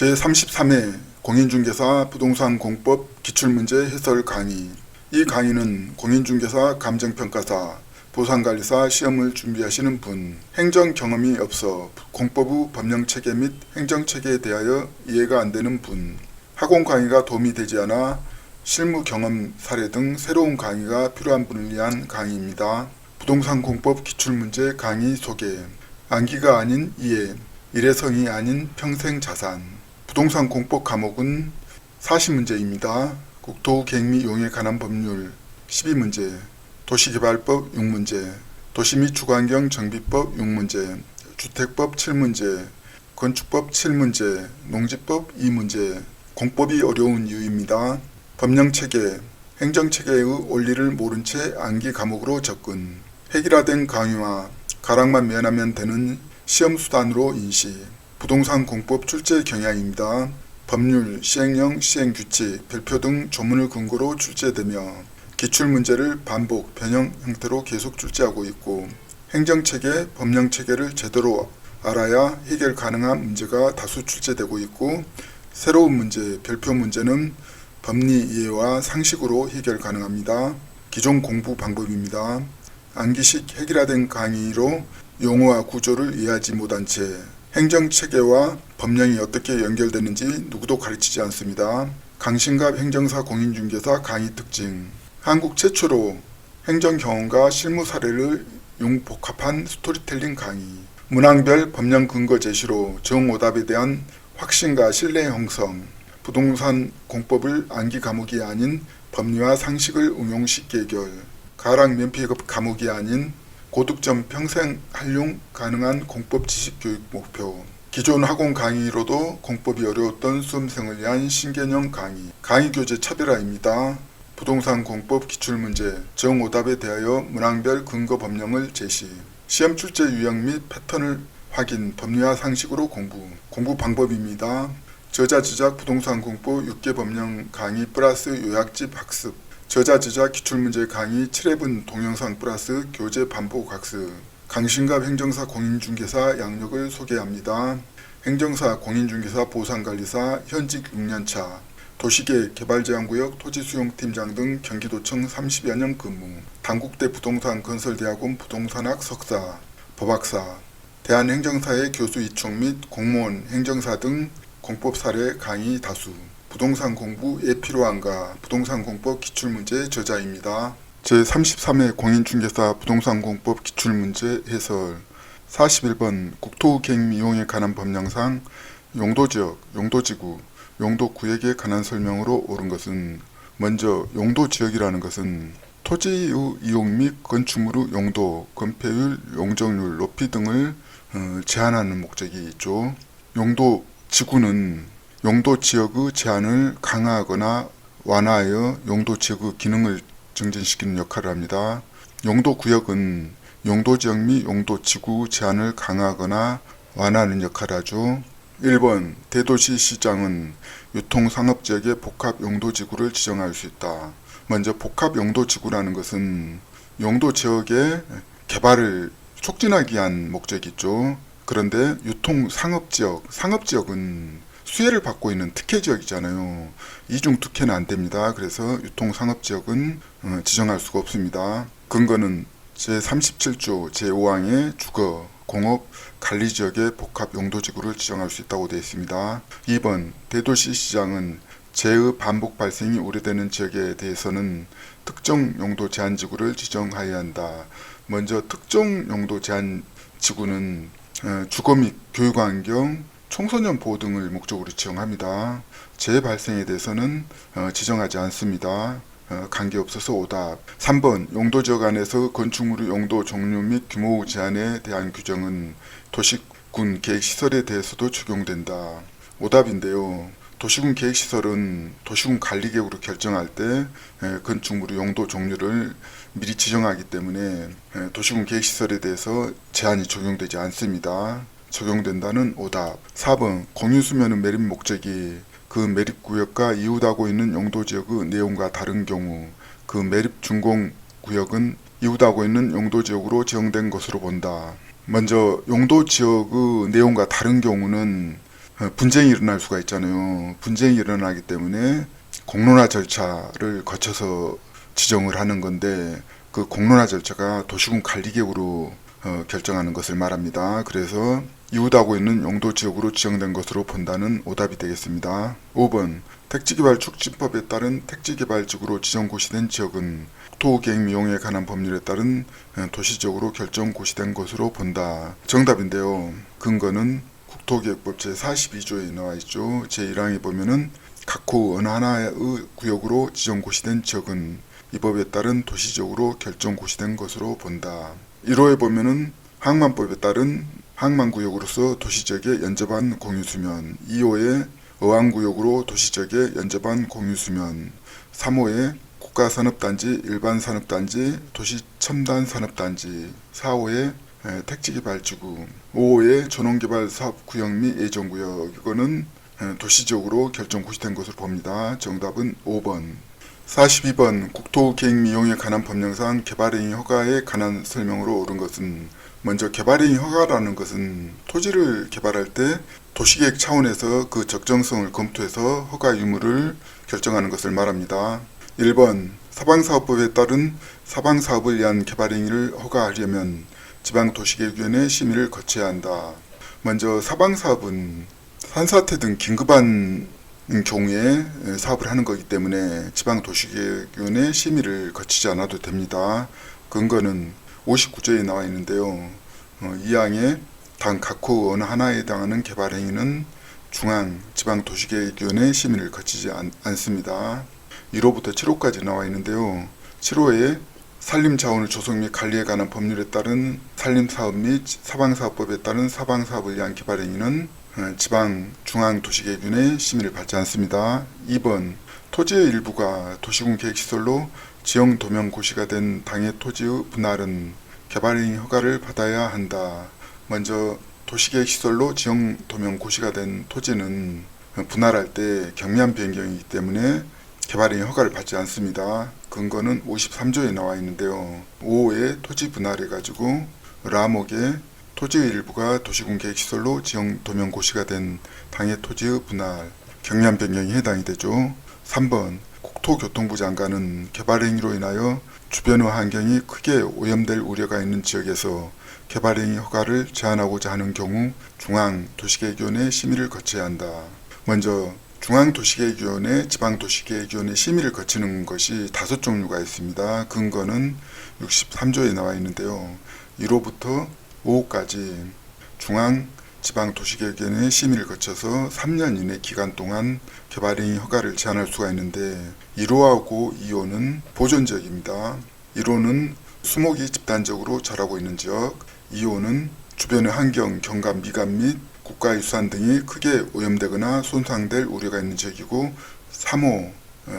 제33회 공인중개사 부동산 공법 기출문제 해설 강의. 이 강의는 공인중개사, 감정평가사, 보상관리사 시험을 준비하시는 분, 행정 경험이 없어 공법의 법령체계 및 행정체계에 대하여 이해가 안 되는 분, 학원 강의가 도움이 되지 않아 실무 경험 사례 등 새로운 강의가 필요한 분을 위한 강의입니다. 부동산 공법 기출문제 강의 소개. 암기가 아닌 이해, 일회성이 아닌 평생자산. 부동산 공법 과목은 40문제입니다. 국토계획 및 용에 관한 법률 12문제, 도시개발법 6문제, 도시 및 주거환경 정비법 6문제, 주택법 7문제, 건축법 7문제, 농지법 2문제. 공법이 어려운 이유입니다. 법령체계, 행정체계의 원리를 모른 채 암기 과목으로 접근, 획일화된 강의와 가락만 면하면 되는 시험수단으로 인식, 부동산 공법 출제 경향입니다. 법률, 시행령, 시행규칙, 별표 등 조문을 근거로 출제되며 기출문제를 반복, 변형 형태로 계속 출제하고 있고, 행정체계, 법령체계를 제대로 알아야 해결 가능한 문제가 다수 출제되고 있고, 새로운 문제, 별표 문제는 법리 이해와 상식으로 해결 가능합니다. 기존 공부 방법입니다. 암기식 획일화된 강의로 용어와 구조를 이해하지 못한 채 행정체계와 법령이 어떻게 연결되는지 누구도 가르치지 않습니다. 강신갑 행정사 공인중개사 강의 특징. 한국 최초로 행정경험과 실무 사례를 융복합한 스토리텔링 강의. 문항별 법령 근거 제시로 정오답에 대한 확신과 신뢰 형성. 부동산 공법을 암기 과목이 아닌 법리와 상식을 응용 쉽게 해결. 가락 면피 과목이 아닌 고득점 평생 활용 가능한 공법 지식 교육 목표. 기존 학원 강의로도 공법이 어려웠던 수험생을 위한 신개념 강의. 강의 교재 차별화입니다. 부동산 공법 기출문제, 정오답에 대하여 문항별 근거 법령을 제시. 시험 출제 유형 및 패턴을 확인, 법리와 상식으로 공부. 공부 방법입니다. 저자지작 부동산 공법 6개 법령 강의 플러스 요약집 학습. 저자지작 기출문제 강의 7회분 동영상 플러스 교재 반복 학습. 강신갑 행정사 공인중개사 양력을 소개합니다. 행정사, 공인중개사, 보상관리사, 현직 6년차, 도시계획, 개발제한구역, 토지수용팀장 등 경기도청 30여 년 근무, 단국대 부동산 건설대학원 부동산학 석사, 법학사, 대한행정사의 교수 이총 및 공무원, 행정사 등 공법 사례 강의 다수. 부동산 공부에 필요한가? 부동산 공법 기출문제 저자입니다. 제33회 공인중개사 부동산 공법 기출문제 해설. 41번 국토계획 및 용에 관한 법령상 용도지역, 용도지구, 용도구역에 관한 설명으로 옳은 것은, 먼저 용도지역이라는 것은 토지의 이용 및 건축물의 용도, 건폐율, 용적률, 높이 등을 제한하는 목적이 있죠. 용도지구는 용도지역의 제한을 강화하거나 완화하여 용도지역의 기능을 증진시키는 역할을 합니다. 용도구역은 용도지역 및 용도지구 제한을 강화하거나 완화하는 역할을 하죠. 1번 대도시 시장은 유통상업지역의 복합용도지구를 지정할 수 있다. 먼저 복합용도지구라는 것은 용도지역의 개발을 촉진하기 위한 목적이 있죠. 그런데 유통상업지역, 상업지역은 수혜를 받고 있는 특혜지역이잖아요. 이중특혜는 안됩니다. 그래서 유통상업지역은 지정할 수가 없습니다. 근거는 제37조 제5항의 주거, 공업, 관리지역의 복합용도지구를 지정할 수 있다고 되어 있습니다. 2번 대도시 시장은 재의 반복 발생이 우려되는 지역에 대해서는 특정 용도 제한지구를 지정하여야 한다. 먼저 특정 용도 제한지구는 주거 및 교육환경, 청소년 보호 등을 목적으로 지정합니다. 재해 발생에 대해서는 지정하지 않습니다. 관계없어서 오답. 3번 용도지역 안에서 건축물의 용도 종류 및 규모 제한에 대한 규정은 도시군 계획시설에 대해서도 적용된다. 오답인데요. 도시군 계획시설은 도시군 관리계획으로 결정할 때 건축물의 용도 종류를 미리 지정하기 때문에 도시군 계획시설에 대해서 제한이 적용되지 않습니다. 적용된다는 오답. 4번 공유수면의 매립 목적이 그 매립구역과 이웃하고 있는 용도지역의 내용과 다른 경우 그 매립 준공구역은 이웃하고 있는 용도지역으로 지정된 것으로 본다. 먼저 용도지역의 내용과 다른 경우는 분쟁이 일어날 수가 있잖아요. 분쟁이 일어나기 때문에 공론화 절차를 거쳐서 지정을 하는 건데 그 공론화 절차가 도시군 관리계획으로 결정하는 것을 말합니다. 그래서 이웃하고 있는 용도 지역으로 지정된 것으로 본다는 오답이 되겠습니다. 5번 택지개발 촉진법에 따른 택지개발지구로 지정 고시된 지역은 국토계획 미용에 관한 법률에 따른 도시적으로 결정 고시된 것으로 본다. 정답인데요. 근거는 국토계획법 제42조에 나와 있죠. 제1항에 보면은 각호 어느 하나의 구역으로 지정 고시된 지역은 이 법에 따른 도시적으로 결정 고시된 것으로 본다. 1호에 보면은 항만법에 따른 항만구역으로서 도시적에 연접한 공유수면, 2호에 어항구역으로 도시적에 연접한 공유수면, 3호에 국가산업단지, 일반산업단지, 도시첨단산업단지, 4호에 택지개발지구, 5호에 전원개발사업구역 및 예정구역, 이거는 도시적으로 결정 고시된 것으로 봅니다. 정답은 5번. 42번 국토계획미용에 관한 법령상 개발행위 허가에 관한 설명으로 옳은 것은 먼저 개발행위 허가라는 것은 토지를 개발할 때 도시계획 차원에서 그 적정성을 검토해서 허가 유무를 결정하는 것을 말합니다. 1번 사방사업법에 따른 사방사업을 위한 개발행위를 허가하려면 지방도시계획위원회 심의를 거쳐야 한다. 먼저 사방사업은 산사태 등 긴급한 경우에 사업을 하는 거기 때문에 지방도시계획위원회 심의를 거치지 않아도 됩니다. 근거는 59조에 나와 있는데요. 이 항에 단 각호 어느 하나에 해당하는 개발행위는 중앙 지방도시계획위원회 심의를 거치지 않습니다. 1호부터 7호까지 나와 있는데요. 7호에 산림자원의 조성 및 관리에 관한 법률에 따른 산림사업 및 사방사업법에 따른 사방사업을 위한 개발행위는 지방 중앙도시계획위원회 심의를 받지 않습니다. 2번 토지의 일부가 도시군 계획시설로 지형 도면 고시가 된 당해 토지의 분할은 개발행위 허가를 받아야 한다. 먼저 도시계획시설로 지형 도면 고시가 된 토지는 분할할 때 경미한 변경이기 때문에 개발행위 허가를 받지 않습니다. 근거는 53조에 나와 있는데요. 5호에 토지 분할해가지고 라목에 토지의 일부가 도시군 계획시설로 지형 도면 고시가 된 당해 토지의 분할, 경미한 변경이 해당이 되죠. 3번 국토교통부 장관은 개발행위로 인하여 주변의 환경이 크게 오염될 우려가 있는 지역에서 개발행위 허가를 제한하고자 하는 경우 중앙도시계획위원회 심의를 거쳐야 한다. 먼저 중앙도시계획위원회, 지방도시계획위원회 심의를 거치는 것이 5종류가 있습니다. 근거는 63조에 나와 있는데요. 1호부터 5호까지 중앙 지방도시계획위원회 심의를 거쳐서 3년 이내 기간 동안 개발행위 허가를 제한할 수가 있는데 1호하고 2호는 보존지역입니다. 1호는 수목이 집단적으로 자라고 있는 지역, 2호는 주변의 환경, 경관, 미관 및 국가유산 등이 크게 오염되거나 손상될 우려가 있는 지역이고 3호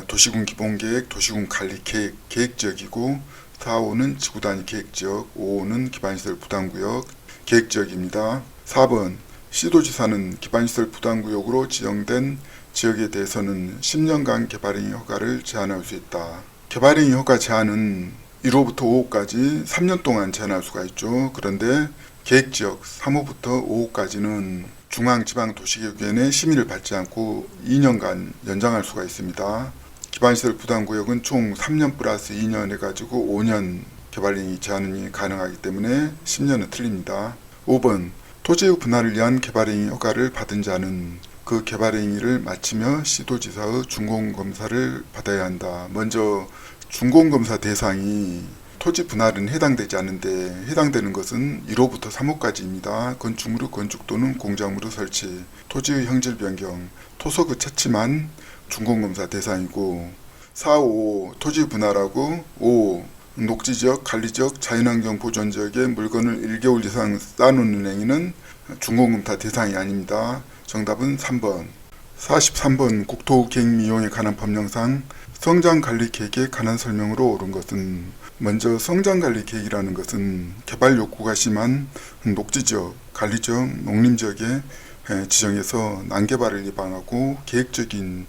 도시군 기본계획, 도시군 관리계획, 계획지역이고 4호는 지구단위 계획지역, 5호는 기반시설 부담구역, 계획지역입니다. 4번 시도지사는 기반시설 부담구역으로 지정된 지역에 대해서는 10년간 개발행위 허가를 제한할 수 있다. 개발행위 허가 제한은 1호부터 5호까지 3년 동안 제한할 수가 있죠. 그런데 계획지역 3호부터 5호까지는 중앙지방도시계획위원회 심의를 받지 않고 2년간 연장할 수가 있습니다. 기반시설 부담구역은 총 3년 플러스 2년 해가지고 5년 개발행위 제한이 가능하기 때문에 10년은 틀립니다. 5번 토지의 분할을 위한 개발행위 허가를 받은 자는 그 개발행위를 마치며 시도지사의 준공검사를 받아야 한다. 먼저 준공검사 대상이 토지 분할은 해당되지 않는데 해당되는 것은 1호부터 3호까지입니다. 건축물의 건축 또는 공작물의 설치, 토지의 형질 변경, 토속의 채취만 준공검사 대상이고 4, 5 토지 분할하고 5 녹지지역, 관리지역, 자연환경 보존지역에 물건을 1개월 이상 쌓아놓는 행위는 준공검사 대상이 아닙니다. 정답은 3번. 43번 국토계획미용에 관한 법령상 성장관리계획에 관한 설명으로 옳은 것은 먼저 성장관리계획이라는 것은 개발 욕구가 심한 녹지지역, 관리지역, 농림지역에 지정해서 난개발을 예방하고 계획적인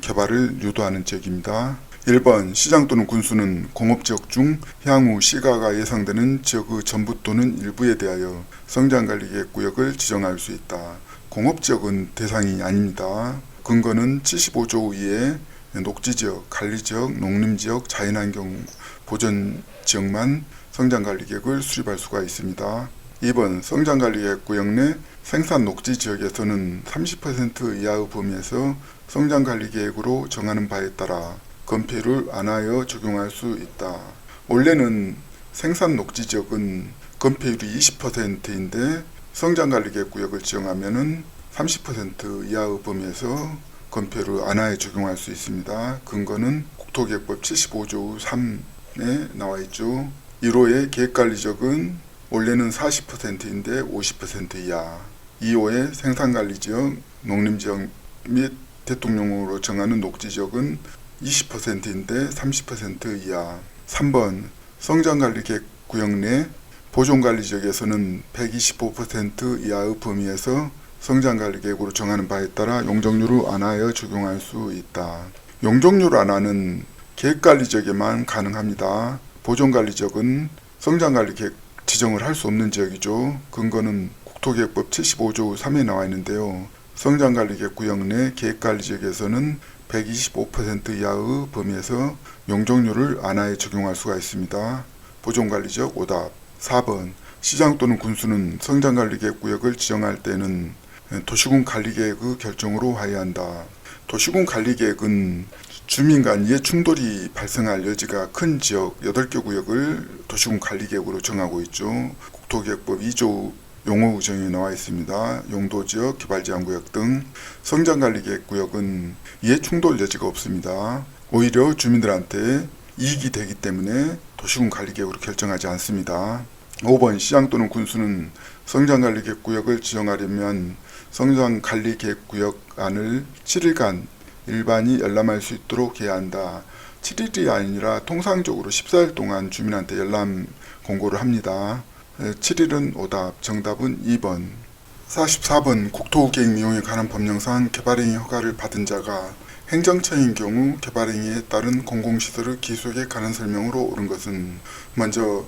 개발을 유도하는 지역입니다. 1번 시장 또는 군수는 공업지역 중 향후 시가가 예상되는 지역의 전부 또는 일부에 대하여 성장관리계획 구역을 지정할 수 있다. 공업지역은 대상이 아닙니다. 근거는 75조 이에 녹지지역, 관리지역, 농림지역, 자연환경 보전지역만 성장관리계획을 수립할 수가 있습니다. 2번 성장관리계획 구역 내 생산 녹지지역에서는 30% 이하의 범위에서 성장관리계획으로 정하는 바에 따라 건폐율을 안하여 적용할 수 있다. 원래는 생산 녹지지역은 건폐율이 20%인데 성장관리계획 구역을 지정하면은 30% 이하의 범위에서 건폐율을 안하에 적용할 수 있습니다. 근거는 국토계획법 75조 3에 나와 있죠. 1호의 계획관리지역은 원래는 40%인데 50% 이하. 2호의 생산관리지역, 농림지역 및 대통령으로 정하는 녹지지역은 20%인데 30% 이하. 3번 성장관리계획 구역 내 보존관리지역에서는 125% 이하의 범위에서 성장관리계획으로 정하는 바에 따라 용적률을 안하여 적용할 수 있다. 용적률 안하는 계획관리지역에만 가능합니다. 보존관리지역은 성장관리계획 지정을 할 수 없는 지역이죠. 근거는 국토계획법 75조 3에 나와 있는데요. 성장관리계획 구역 내 계획관리지역에서는 125% 이하의 범위에서 용적률을 안하에 적용할 수가 있습니다. 보존관리지역 오답. 4번 시장 또는 군수는 성장관리계획 구역을 지정할 때는 도시군 관리계획의 결정으로 하여한다. 도시군 관리계획은 주민 간 이해 충돌이 발생할 여지가 큰 지역 8개 구역을 도시군 관리계획으로 정하고 있죠. 국토계획법 2조 용어 규정에 나와 있습니다. 용도지역, 개발제한구역 등 성장관리계획 구역은 이해 충돌 여지가 없습니다. 오히려 주민들한테 이익이 되기 때문에 도시군 관리계획으로 결정하지 않습니다. 5번 시장 또는 군수는 성장관리계획 구역을 지정하려면 성장관리계획구역안을 7일간 일반이 열람할 수 있도록 해야 한다. 7일이 아니라 통상적으로 14일 동안 주민한테 열람 공고를 합니다. 7일은 오답, 정답은 2번. 44번 국토계획 미용에 관한 법령상 개발행위 허가를 받은 자가 행정처인 경우 개발행위에 따른 공공시설의 기속에 관한 설명으로 옳은 것은 먼저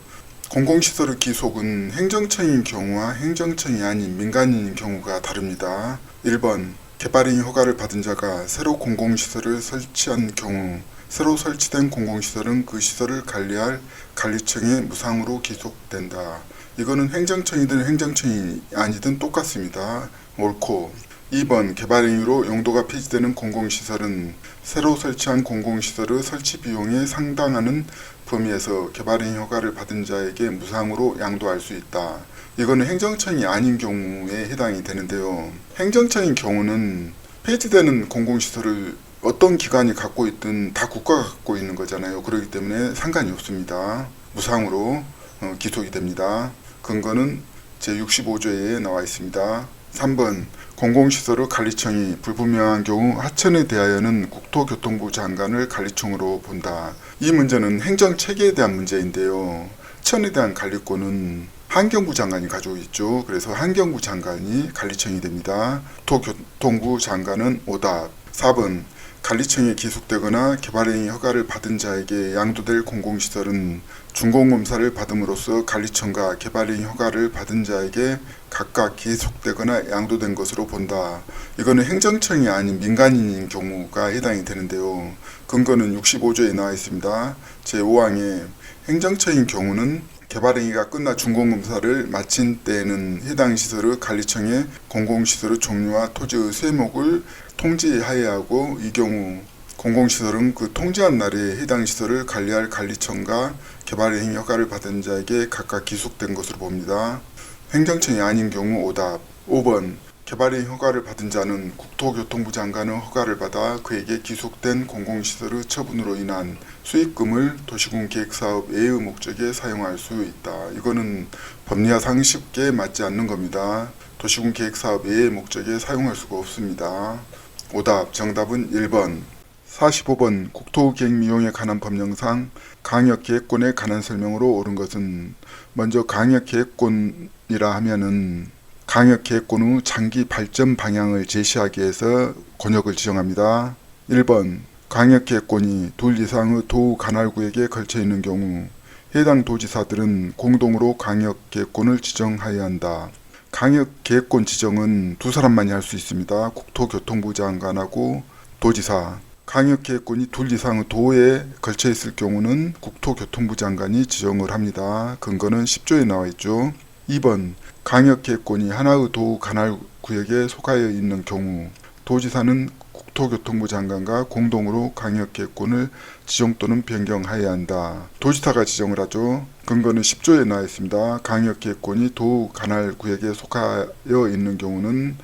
공공시설의 기속은 행정처인 경우와 행정처이 아닌 민간인인 경우가 다릅니다. 1번 개발행위 허가를 받은 자가 새로 공공시설을 설치한 경우 새로 설치된 공공시설은 그 시설을 관리할 관리청에 무상으로 기속된다. 이거는 행정청이든 행정청이 아니든 똑같습니다. 옳고 2번 개발행위로 용도가 폐지되는 공공시설은 새로 설치한 공공시설의 설치 비용에 상당하는 범위에서 개발행위 허가를 받은 자에게 무상으로 양도할 수 있다. 이거는 행정청이 아닌 경우에 해당이 되는데요. 행정청인 경우는 폐지되는 공공시설을 어떤 기관이 갖고 있든 다 국가가 갖고 있는 거잖아요. 그렇기 때문에 상관이 없습니다. 무상으로 기속이 됩니다. 근거는 제65조에 나와 있습니다. 3번 공공시설의 관리청이 불분명한 경우 하천에 대하여는 국토교통부 장관을 관리청으로 본다. 이 문제는 행정체계에 대한 문제인데요. 하천에 대한 관리권은 환경부 장관이 가지고 있죠. 그래서 환경부 장관이 관리청이 됩니다. 국토교통부 장관은 오답. 4번 관리청에 기속되거나 개발행위 허가를 받은 자에게 양도될 공공시설은 준공검사를 받음으로써 관리청과 개발행위 허가를 받은 자에게 각각 기속되거나 양도된 것으로 본다. 이거는 행정청이 아닌 민간인인 경우가 해당이 되는데요. 근거는 65조에 나와 있습니다. 제5항에 행정청인 경우는 개발행위가 끝나 준공검사를 마친 때에는 해당 시설의 관리청에 공공시설의 종류와 토지의 세목을 통지하여야 하고 이 경우 공공시설은 그 통지한 날에 해당 시설을 관리할 관리청과 개발행위 허가를 받은 자에게 각각 기속된 것으로 봅니다. 행정청이 아닌 경우 오답. 5번 개발행위 허가를 받은 자는 국토교통부 장관의 허가를 받아 그에게 기속된 공공시설의 처분으로 인한 수익금을 도시군 계획사업 외의 목적에 사용할 수 있다. 이거는 법리와 상식에 맞지 않는 겁니다. 도시군 계획사업 외의 목적에 사용할 수가 없습니다. 오답. 정답은 1번. 45번 국토계획미용에 관한 법령상 강역계획권에 관한 설명으로 옳은 것은 먼저 강역계획권이라 하면은 강역계획권 후 장기 발전 방향을 제시하기 위해서 권역을 지정합니다. 1번 강역계획권이 둘 이상의 도우 관할구역에 걸쳐 있는 경우 해당 도지사들은 공동으로 강역계획권을 지정하여야 한다. 강역계획권 지정은 두 사람만이 할 수 있습니다. 국토교통부 장관하고 도지사. 강역계획권이 둘 이상의 도에 걸쳐 있을 경우는 국토교통부 장관이 지정을 합니다. 근거는 10조에 나와 있죠. 2번, 강역계획권이 하나의 도 관할 구역에 속하여 있는 경우 도지사는 국토교통부 장관과 공동으로 강역계획권을 지정 또는 변경하여야 한다. 도지사가 지정을 하죠. 근거는 10조에 나와 있습니다. 강역계획권이 도 관할 구역에 속하여 있는 경우는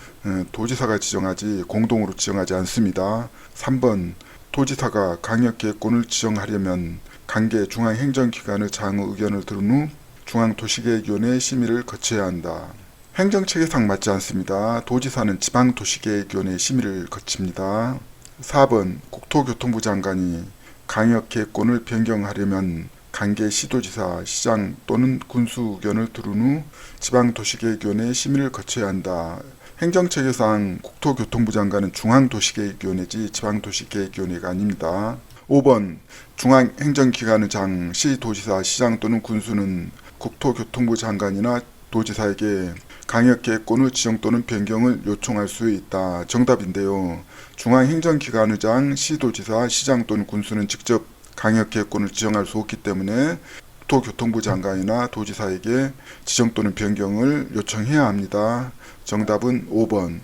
도지사가 지정하지 공동으로 지정하지 않습니다. 3번, 도지사가 강역계획권을 지정하려면 관계 중앙행정기관의 장의 의견을 들은 후 중앙도시계획위원회의 심의를 거쳐야 한다. 행정체계상 맞지 않습니다. 도지사는 지방도시계획위원회의 심의를 거칩니다. 4번, 국토교통부 장관이 강역계획권을 변경하려면 관계 시도지사, 시장 또는 군수 의견을 들은 후 지방도시계획위원회의 심의를 거쳐야 한다. 행정체계상 국토교통부 장관은 중앙도시계획위원회지 지방도시계획위원회가 아닙니다. 5번, 중앙행정기관의 장, 시도지사, 시장 또는 군수는 국토교통부 장관이나 도지사에게 강역계획권의 지정 또는 변경을 요청할 수 있다. 정답인데요. 중앙행정기관의 장, 시도지사, 시장 또는 군수는 직접 강역계획권을 지정할 수 없기 때문에 국토교통부 장관이나 도지사에게 지정 또는 변경을 요청해야 합니다. 정답은 5번.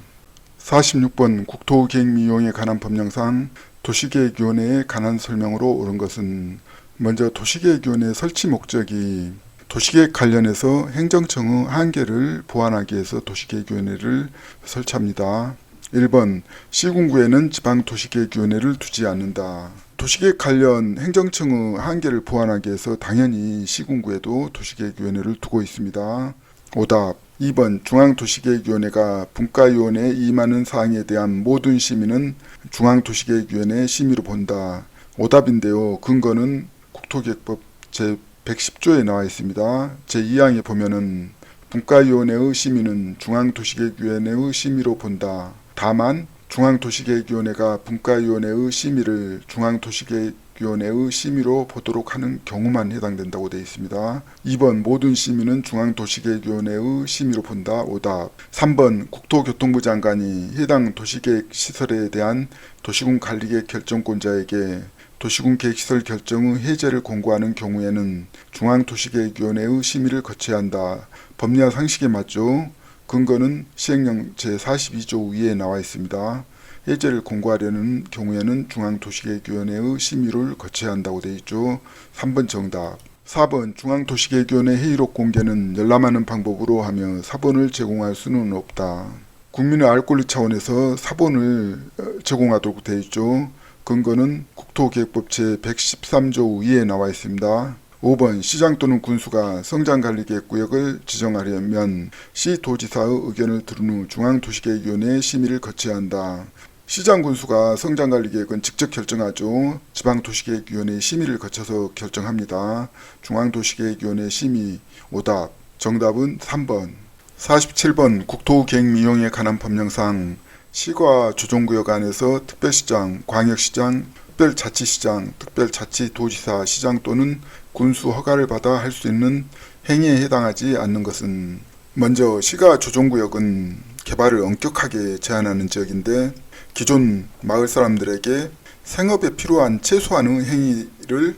46번 국토계획미용에 관한 법령상 도시계획위원회에 관한 설명으로 옳은 것은 먼저 도시계획위원회 설치 목적이 도시계획 관련해서 행정청의 한계를 보완하기 위해서 도시계획위원회를 설치합니다. 1번, 시군구에는 지방도시계획위원회를 두지 않는다. 도시계획 관련 행정청의 한계를 보완하기 위해서 당연히 시군구에도 도시계획위원회를 두고 있습니다. 오답. 2번, 중앙도시계획위원회가 분과위원회에 임하는 사항에 대한 모든 심의는 중앙도시계획위원회의 심의로 본다. 오답인데요. 근거는 국토계획법 제110조에 나와 있습니다. 제2항에 보면은 분과위원회의 심의는 중앙도시계획위원회의 심의로 본다. 다만 중앙도시계획위원회가 분과위원회의 심의를 중앙도시계획위원회의 심의로 보도록 하는 경우만 해당된다고 되어 있습니다. 2번, 모든 심의는 중앙도시계획위원회의 심의로 본다. 오답. 3번, 국토교통부 장관이 해당 도시계획 시설에 대한 도시군 관리계획 결정권자에게 도시군 계획시설 결정의 해제를 공고하는 경우에는 중앙도시계획위원회의 심의를 거쳐야 한다. 법리와 상식에 맞죠? 근거는 시행령 제42조 위에 나와 있습니다. 해제를 공고하려는 경우에는 중앙도시계획위원회의 심의를 거쳐야 한다고 되어 있죠. 3번 정답. 4번, 중앙도시계획위원회 회의록 공개는 열람하는 방법으로 하며 사본을 제공할 수는 없다. 국민의 알 권리 차원에서 사본을 제공하도록 되어 있죠. 근거는 국토계획법 제113조 위에 나와 있습니다. 5번, 시장 또는 군수가 성장관리계획구역을 지정하려면 시도지사의 의견을 들은 후 중앙도시계획위원회의 심의를 거쳐야 한다. 시장 군수가 성장관리계획은 직접 결정하죠. 지방도시계획위원회의 심의를 거쳐서 결정합니다. 중앙도시계획위원회 심의. 오답. 정답은 3번. 47번, 국토계획미용에 관한 법령상 시과 조정구역 안에서 특별시장, 광역시장, 특별자치시장, 특별자치도지사, 시장 또는 군수 허가를 받아 할 수 있는 행위에 해당하지 않는 것은 먼저 시가 조정구역은 개발을 엄격하게 제한하는 지역인데 기존 마을 사람들에게 생업에 필요한 최소한의 행위를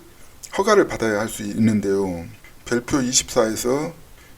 허가를 받아야 할 수 있는데요. 별표 24에서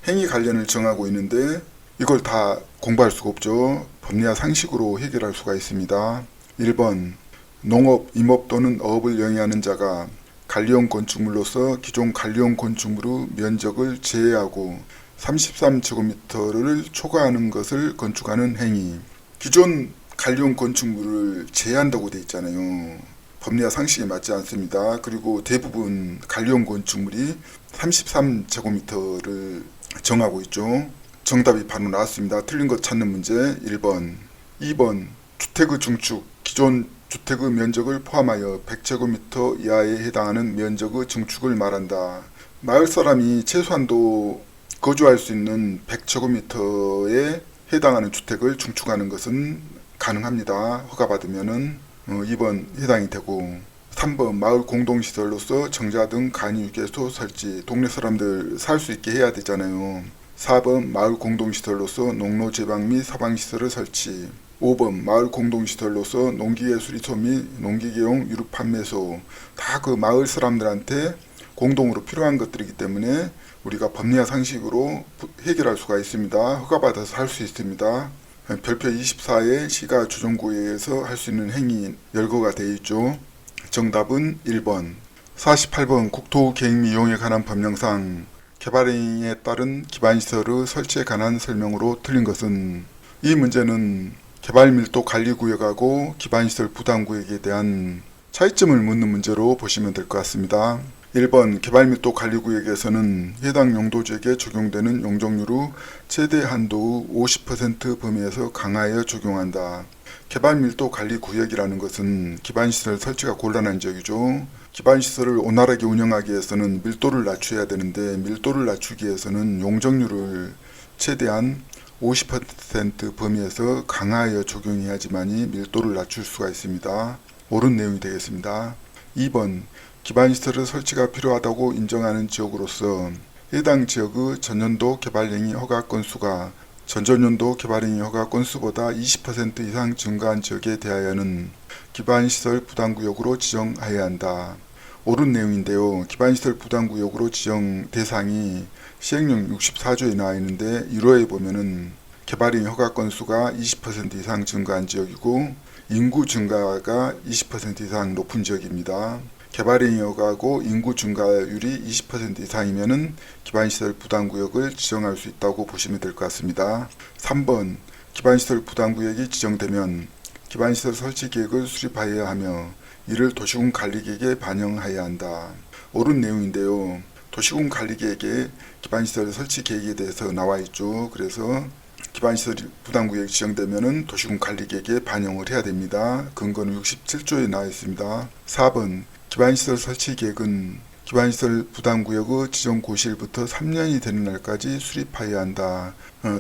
행위 관련을 정하고 있는데 이걸 다 공부할 수가 없죠. 법리와 상식으로 해결할 수가 있습니다. 1번, 농업, 임업 또는 어업을 영위하는 자가 관리용 건축물로서 기존 관리용 건축물의 면적을 제외하고 33제곱미터를 초과하는 것을 건축하는 행위. 기존 관리용 건축물을 제외한다고 되어 있잖아요. 법리와 상식에 맞지 않습니다. 그리고 대부분 관리용 건축물이 33제곱미터를 정하고 있죠. 정답이 바로 나왔습니다. 틀린 것 찾는 문제 1번. 2번, 주택의 증축. 기존 주택의 면적을 포함하여 100제곱미터 이하에 해당하는 면적의 증축을 말한다. 마을 사람이 최소한도 거주할 수 있는 100제곱미터에 해당하는 주택을 증축하는 것은 가능합니다. 허가받으면은 2번 해당이 되고 3번, 마을 공동시설로서 정자 등 간이유개소 설치. 동네 사람들 살 수 있게 해야 되잖아요. 4번 마을 공동시설로서 농로 제방 및 사방시설을 설치. 5번 마을 공동시설로서 농기계 수리소 및 농기계용 유류 판매소. 다 그 마을 사람들한테 공동으로 필요한 것들이기 때문에 우리가 법리와 상식으로 해결할 수가 있습니다. 허가받아서 할 수 있습니다. 별표 24에 시가 조정구역에서 할 수 있는 행위 열거가 되어 있죠. 정답은 1번. 48번 국토계획 및 이용에 관한 법령상 개발행위에 따른 기반시설의 설치에 관한 설명으로 틀린 것은, 이 문제는 개발밀도 관리구역하고 기반시설 부담구역에 대한 차이점을 묻는 문제로 보시면 될 것 같습니다. 1번 개발밀도 관리구역에서는 해당 용도지역에 적용되는 용적률의 최대 한도의 50% 범위에서 강하여 적용한다. 개발밀도 관리구역이라는 것은 기반시설 설치가 곤란한 지역이죠. 기반시설을 원활하게 운영하기 위해서는 밀도를 낮춰야 되는데, 밀도를 낮추기 위해서는 용적률을 최대한 50% 범위에서 강하여 적용해야지만이 밀도를 낮출 수가 있습니다. 옳은 내용이 되겠습니다. 2번 기반시설의 설치가 필요하다고 인정하는 지역으로서 해당 지역의 전년도 개발행위 허가 건수가 전전년도 개발행위 허가 건수보다 20% 이상 증가한 지역에 대하여는 기반시설 부담구역으로 지정해야 한다. 옳은 내용인데요. 기반시설 부담구역으로 지정 대상이 시행령 64조에 나와 있는데 1호에 보면은 개발행위 허가 건수가 20% 이상 증가한 지역이고 인구 증가가 20% 이상 높은 지역입니다. 개발행위 허가하고 인구 증가율이 20% 이상이면은 기반시설 부담구역을 지정할 수 있다고 보시면 될 것 같습니다. 3번 기반시설 부담구역이 지정되면 기반시설 설치 계획을 수립하여야 하며 이를 도시군 관리계획에 반영해야 한다. 옳은 내용인데요. 도시군 관리계획에 기반시설 설치 계획에 대해서 나와 있죠. 그래서 기반시설 부담구역이 지정되면은 도시군 관리계획에 반영을 해야 됩니다. 근거는 67조에 나와 있습니다. 4번 기반시설 설치 계획은 기반시설 부담구역의 지정 고시일부터 3년이 되는 날까지 수립하여야 한다.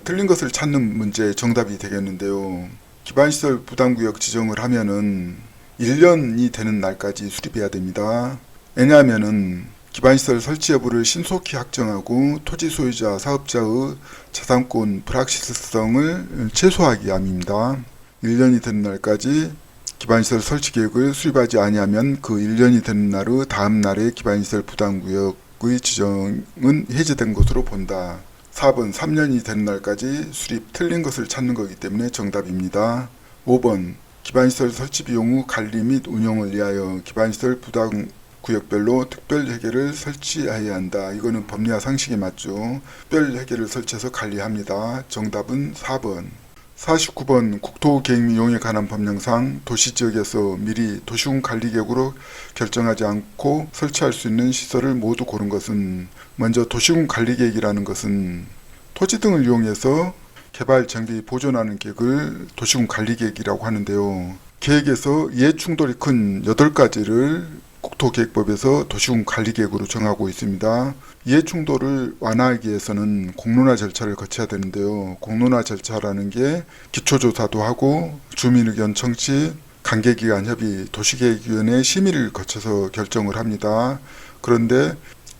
틀린 것을 찾는 문제의 정답이 되겠는데요. 기반시설 부담구역 지정을 하면은 1년이 되는 날까지 수립해야 됩니다. 왜냐하면은 기반시설 설치 여부를 신속히 확정하고 토지 소유자, 사업자의 자산권 불확실성을 최소화하기 위함입니다. 1년이 되는 날까지 기반시설 설치 계획을 수립하지 아니하면 그 1년이 되는 날의 다음 날에 기반시설 부담구역의 지정은 해제된 것으로 본다. 4번 3년이 되는 날까지 수립, 틀린 것을 찾는 것이기 때문에 정답입니다. 5번 기반시설 설치 비용의 관리 및 운영을 위하여 기반시설 부담구역별로 특별 회계를 설치해야 한다. 이거는 법리와 상식에 맞죠. 특별 회계를 설치해서 관리합니다. 정답은 4번. 49번 국토계획 및 이용에 관한 법령상 도시지역에서 미리 도시군 관리계획으로 결정하지 않고 설치할 수 있는 시설을 모두 고른 것은, 먼저 도시군 관리계획이라는 것은 토지 등을 이용해서 개발, 정비, 보존하는 계획을 도시군 관리계획이라고 하는데요. 계획에서 이해충돌이 큰 8가지를 국토계획법에서 도시군 관리계획으로 정하고 있습니다. 이해충돌을 완화하기 위해서는 공론화 절차를 거쳐야 되는데요. 공론화 절차라는 게 기초조사도 하고 주민의견 청취, 관계기관 협의, 도시계획위원회 심의를 거쳐서 결정을 합니다. 그런데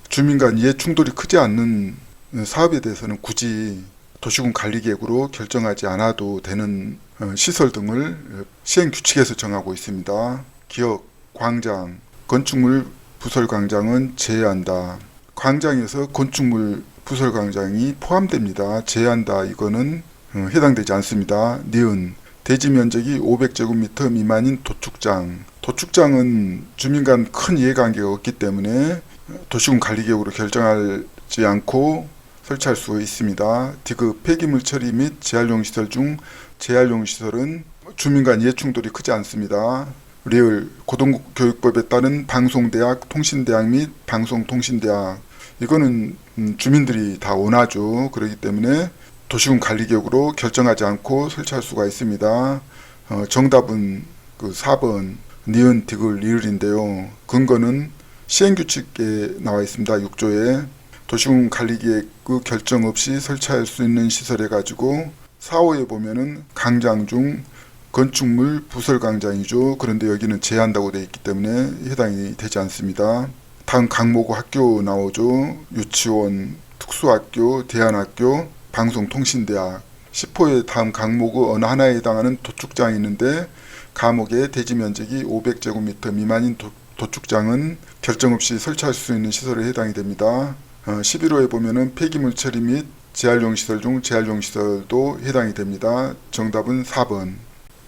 주민 간 이해충돌이 크지 않는 사업에 대해서는 굳이 도시군 관리계획으로 결정하지 않아도 되는 시설 등을 시행규칙에서 정하고 있습니다. 기업, 광장, 건축물 부설 광장은 제외한다. 광장에서 건축물 부설 광장이 포함됩니다. 제외한다. 이거는 해당되지 않습니다. 니은 대지 면적이 500제곱미터 미만인 도축장. 도축장은 주민 간 큰 이해관계가 없기 때문에 도시군 관리계획으로 결정하지 않고 설치할 수 있습니다. 디귿 폐기물 처리 및 재활용 시설 중 재활용 시설은 주민 간 이해충돌이 크지 않습니다. 리을 고등교육법에 따른 방송대학, 통신대학 및 방송통신대학, 이거는 주민들이 다 원하죠. 그렇기 때문에 도시군 관리계획으로 결정하지 않고 설치할 수가 있습니다. 정답은 그 4번 니은, 디귿, 리을인데요. 근거는 시행규칙에 나와 있습니다. 6조에 도시군 관리계획 결정 없이 설치할 수 있는 시설 해가지고 4호에 보면은 강장 중 건축물 부설 광장이죠. 그런데 여기는 제한다고 되어 있기 때문에 해당이 되지 않습니다. 다음 강목구 학교 나오죠. 유치원, 특수학교, 대안학교, 방송통신대학. 10호의 다음 강목의 어느 하나에 해당하는 도축장이 있는데 감옥의 대지 면적이 500제곱미터 미만인 도축장은 결정 없이 설치할 수 있는 시설에 해당이 됩니다. 11호에 보면은 폐기물 처리 및 재활용 시설 중 재활용 시설도 해당이 됩니다. 정답은 4번.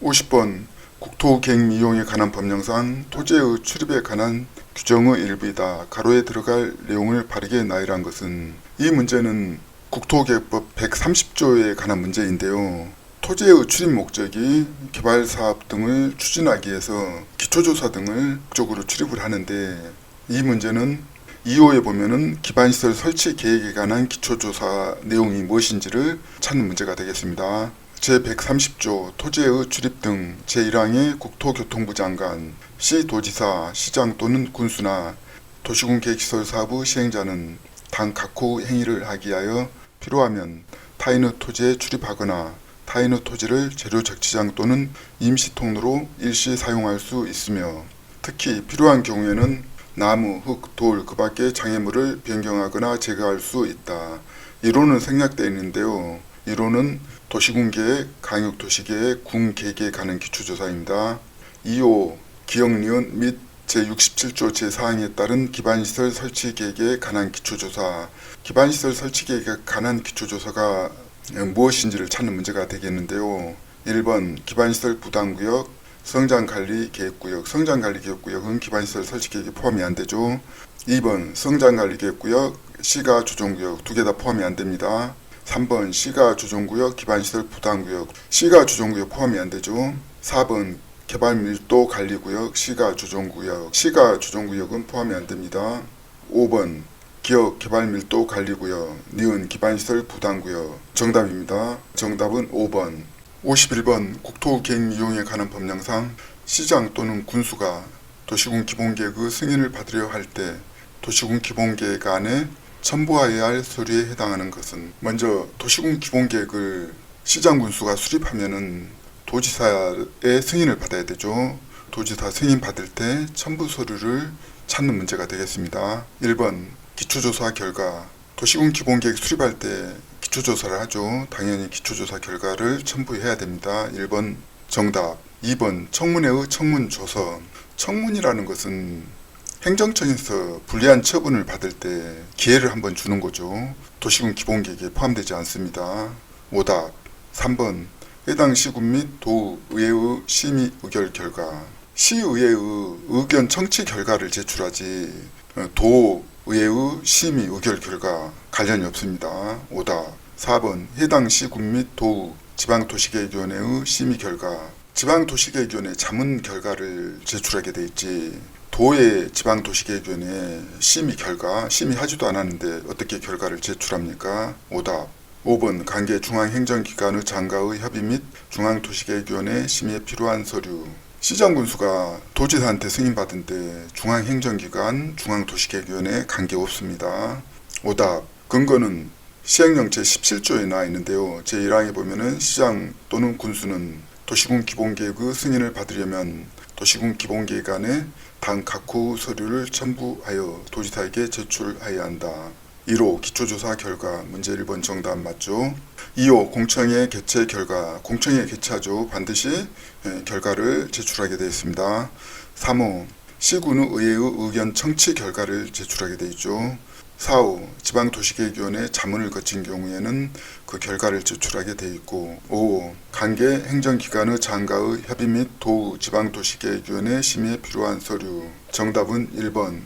50번 국토계획 이용에 관한 법령상 토지의 출입에 관한 규정의 일부이다. 가로에 들어갈 내용을 바르게 나열한 것은. 이 문제는 국토계획법 130조에 관한 문제인데요. 토지의 출입 목적이 개발사업 등을 추진하기 위해서 기초조사 등을 목적으로 출입을 하는데, 이 문제는 2호에 보면은 기반시설 설치 계획에 관한 기초조사 내용이 무엇인지를 찾는 문제가 되겠습니다. 제130조 토지의 출입 등 제1항의 국토교통부 장관, 시도지사, 시장 또는 군수나 도시군계획시설 사업의 시행자는 당 각호 행위를 하기 위하여 필요하면 타인의 토지에 출입하거나 타인의 토지를 재료 적치장 또는 임시통로로 일시 사용할 수 있으며, 특히 필요한 경우에는 나무, 흙, 돌, 그 밖의 장애물을 변경하거나 제거할 수 있다. 이론은 생략되어 있는데요. 이론은 도시군계획, 강역도시계획, 군계획에 관한 기초조사입니다. 2호 기억리은 및 제67조 제4항에 따른 기반시설 설치계획에 관한 기초조사. 기반시설 설치계획에 관한 기초조사가 무엇인지를 찾는 문제가 되겠는데요. 1번 기반시설 부담구역, 성장관리계획구역. 성장관리계획구역은 기반시설 설치계획에 포함이 안되죠. 2번 성장관리계획구역, 시가조정구역. 두 개 다 포함이 안됩니다. 3번 시가조정구역, 기반시설 부담구역. 시가조정구역 포함이 안되죠. 4번 개발밀도관리구역, 시가조정구역. 시가조정구역은 포함이 안됩니다. 5번 기업 개발밀도관리구역, 니은 기반시설 부담구역. 정답입니다. 정답은 5번. 51번 국토계획 이용에 관한 법령상 시장 또는 군수가 도시군 기본계획의 승인을 받으려 할 때 도시군 기본계획 안에 첨부하여야 할 서류에 해당하는 것은. 먼저 도시군 기본계획을 시장 군수가 수립하면은 도지사의 승인을 받아야 되죠. 도지사 승인 받을 때 첨부 서류를 찾는 문제가 되겠습니다. 1번 기초조사 결과. 도시군 기본계획 수립할 때 기초조사를 하죠. 당연히 기초조사 결과를 첨부해야 됩니다. 1번 정답. 2번 청문회의 청문조서. 청문이라는 것은 행정청에서 불리한 처분을 받을 때 기회를 한번 주는 거죠. 도시군 기본계획에 포함되지 않습니다. 오답. 3번 해당 시군 및 도의회의 심의 의결 결과. 시의회의 의견 청취 결과를 제출하지 도의회의 심의 의결 결과 관련이 없습니다. 오답. 4번 해당 시군 및 도 지방도시계획위원회의 심의 결과. 지방도시계획위원회 자문 결과를 제출하게 돼 있지, 도의 지방도시계획위원회 심의 결과, 심의하지도 않았는데 어떻게 결과를 제출합니까? 오답. 5번 관계 중앙행정기관의 장과의 협의 및 중앙도시계획위원회 심의에 필요한 서류. 시장군수가 도지사한테 승인받은 때 중앙행정기관, 중앙도시계획위원회 관계없습니다. 오답. 근거는 시행령 제17조에 나와 있는데요. 제1항에 보면은 시장 또는 군수는 도시군 기본계획의 승인을 받으려면 도시군 기본계획 안에 당 각호 서류를 첨부하여 도지사에게 제출해야 한다. 1호 기초조사 결과. 문제 1번 정답 맞죠? 2호 공청회 개최 결과. 공청회 개최하죠. 반드시 결과를 제출하게 되어 있습니다. 3호 시군의 의회의 의견 청취 결과를 제출하게 되어 있죠. 4호 지방도시계획위원회 자문을 거친 경우에는 그 결과를 제출하게 되어 있고, 5호 관계 행정기관의 장과의 협의 및 도 지방도시계획위원회 심의에 필요한 서류. 정답은 1번.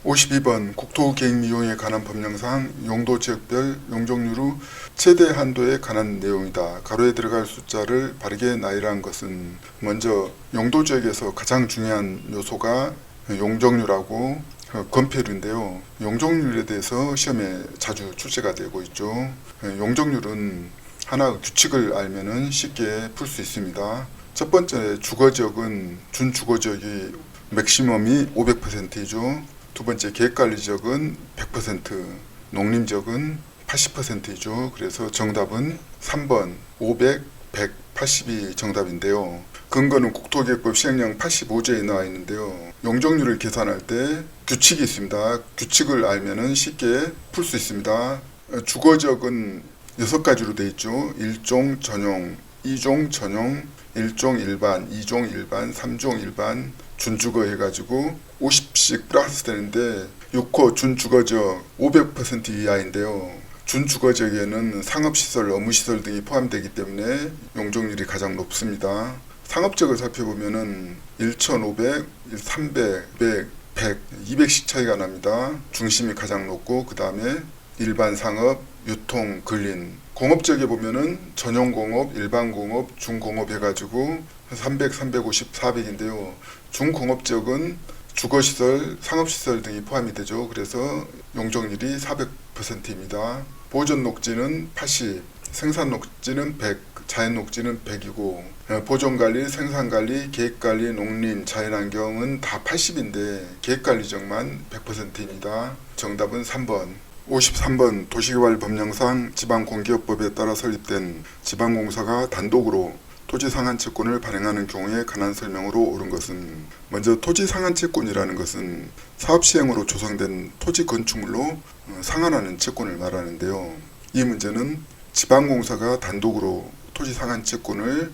52번 국토계획 이용에 관한 법령상 용도 지역별 용적률의 최대 한도에 관한 내용이다. 가로에 들어갈 숫자를 바르게 나열한 것은. 먼저 용도지역에서 가장 중요한 요소가 용적률하고 건폐율인데요. 용적률에 대해서 시험에 자주 출제가 되고 있죠. 용적률은 하나의 규칙을 알면은 쉽게 풀 수 있습니다. 첫 번째 주거지역은 준주거지역이 맥시멈이 500%이죠. 두 번째 계획관리지역은 100%, 농림지역은 80%이죠. 그래서 정답은 3번 500, 100, 80이 정답인데요. 근거는 국토계획법 시행령 85조에 나와 있는데요. 용적률을 계산할 때 규칙이 있습니다. 규칙을 알면은 쉽게 풀 수 있습니다. 주거적은 6가지로 되어 있죠. 1종 전용, 2종 전용, 1종 일반, 2종 일반, 3종 일반, 준주거 해가지고 50씩 플러스 되는데 6호 준주거적 500% 이하인데요. 준주거적에는 상업시설, 업무시설 등이 포함되기 때문에 용적률이 가장 높습니다. 상업적을 살펴보면은 1,500, 300, 100, 100, 200씩 차이가 납니다. 중심이 가장 높고 그 다음에 일반 상업, 유통, 근린. 공업적에 보면은 전용공업, 일반공업, 중공업 해가지고 300, 350, 400인데요. 중공업적은 주거시설, 상업시설 등이 포함이 되죠. 그래서 용적률이 400%입니다. 보존녹지는 80, 생산녹지는 100, 자연녹지는 100이고 보존관리, 생산관리, 계획관리, 농림, 자연환경은 다 80인데 계획관리적만 100%입니다. 정답은 3번. 53번 도시개발법령상 지방공기업법에 따라 설립된 지방공사가 단독으로 토지상한채권을 발행하는 경우에 관한 설명으로 옳은 것은 먼저 토지상한채권이라는 것은 사업시행으로 조성된 토지 건축물로 상한하는 채권을 말하는데요. 이 문제는 지방공사가 단독으로 토지상한채권을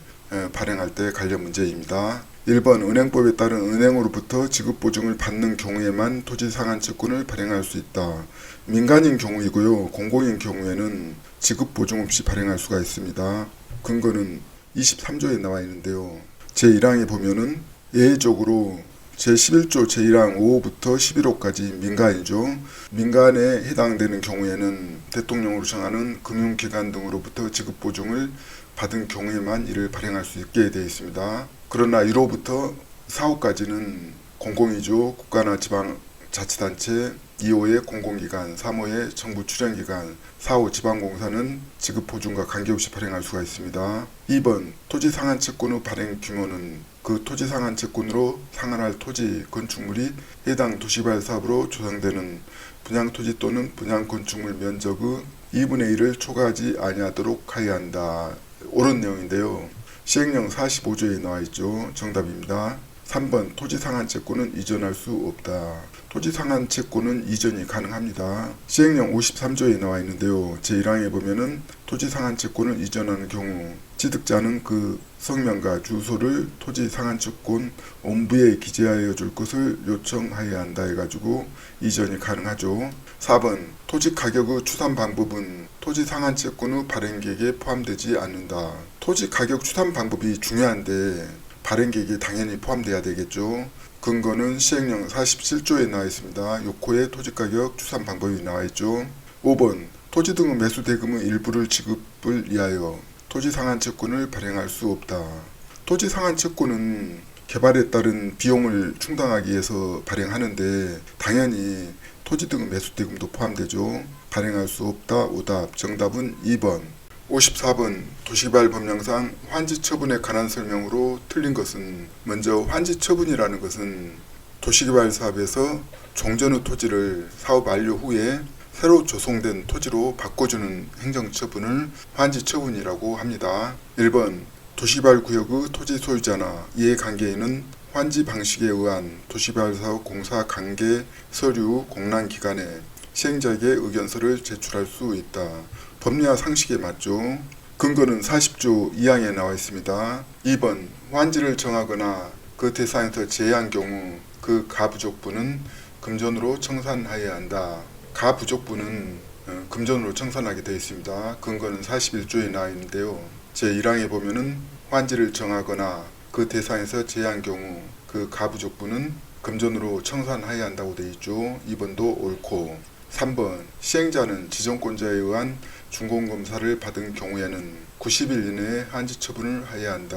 발행할 때 관련 문제입니다. 1번 은행법에 따른 은행으로부터 지급보증을 받는 경우에만 토지상한채권을 발행할 수 있다. 민간인 경우이고요. 공공인 경우에는 지급보증 없이 발행할 수가 있습니다. 근거는 23조에 나와 있는데요. 제1항에 보면은 예외적으로 제11조 제1항 5호부터 11호까지 민간이죠. 민간에 해당되는 경우에는 대통령으로 정하는 금융기관 등으로부터 지급보증을 받은 경우에만 이를 발행할 수 있게 되어 있습니다. 그러나 1호부터 4호까지는 공공이죠. 국가나 지방자치단체, 2호의 공공기관, 3호의 정부 출연기관, 4호 지방공사는 지급보증과 관계없이 발행할 수가 있습니다. 2번 토지상한채권의 발행 규모는 그 토지상한채권으로 상한할 토지 건축물이 해당 도시개발사업으로 조성되는 분양토지 또는 분양건축물 면적의 2분의 1을 초과하지 아니하도록 하여야 한다. 옳은 내용인데요. 시행령 45조에 나와 있죠. 정답입니다. 3번 토지상한채권은 이전할 수 없다. 토지상한채권은 이전이 가능합니다. 시행령 53조에 나와 있는데요. 제1항에 보면은 토지상한채권을 이전하는 경우 취득자는 그 성명과 주소를 토지상한채권 온부에 기재하여 줄 것을 요청하여야 한다 해가지고 이전이 가능하죠. 4번 토지가격의 추산 방법은 토지상한채권의 발행계획에 포함되지 않는다. 토지가격 추산 방법이 중요한데 발행계획에 당연히 포함돼야 되겠죠. 근거는 시행령 47조에 나와 있습니다. 6호의 토지가격 추산 방법이 나와 있죠. 5번 토지 등의 매수 대금의 일부를 지급을 위하여 토지상한채권을 발행할 수 없다. 토지상한채권은 개발에 따른 비용을 충당하기 위해서 발행하는데 당연히 토지 등의 매수 대금도 포함되죠. 발행할 수 없다. 오답. 정답은 2번. 54번 도시개발법령상 환지처분에 관한 설명으로 틀린 것은 먼저 환지처분이라는 것은 도시개발 사업에서 종전의 토지를 사업 완료 후에 새로 조성된 토지로 바꿔주는 행정처분을 환지처분이라고 합니다. 1번 도시개발구역의 토지 소유자나 이해관계인은 환지 방식에 의한 도시개발사업 공사 관계 서류 공란기관에 시행자에게 의견서를 제출할 수 있다. 법리와 상식에 맞죠. 근거는 40조 2항에 나와 있습니다. 2번 환지를 정하거나 그 대상에서 제외한 경우 그 가부족부는 금전으로 청산하여야 한다. 가부족부는 금전으로 청산하게 되어 있습니다. 근거는 41조에 나와 있는데요. 제1항에 보면은 환지를 정하거나 그 대상에서 제외한 경우 그 가부족부는 금전으로 청산하여야 한다고 되어 있죠. 2번도 옳고 3번 시행자는 지정권자에 의한 준공검사를 받은 경우에는 90일 이내에 한지처분을 하여야 한다.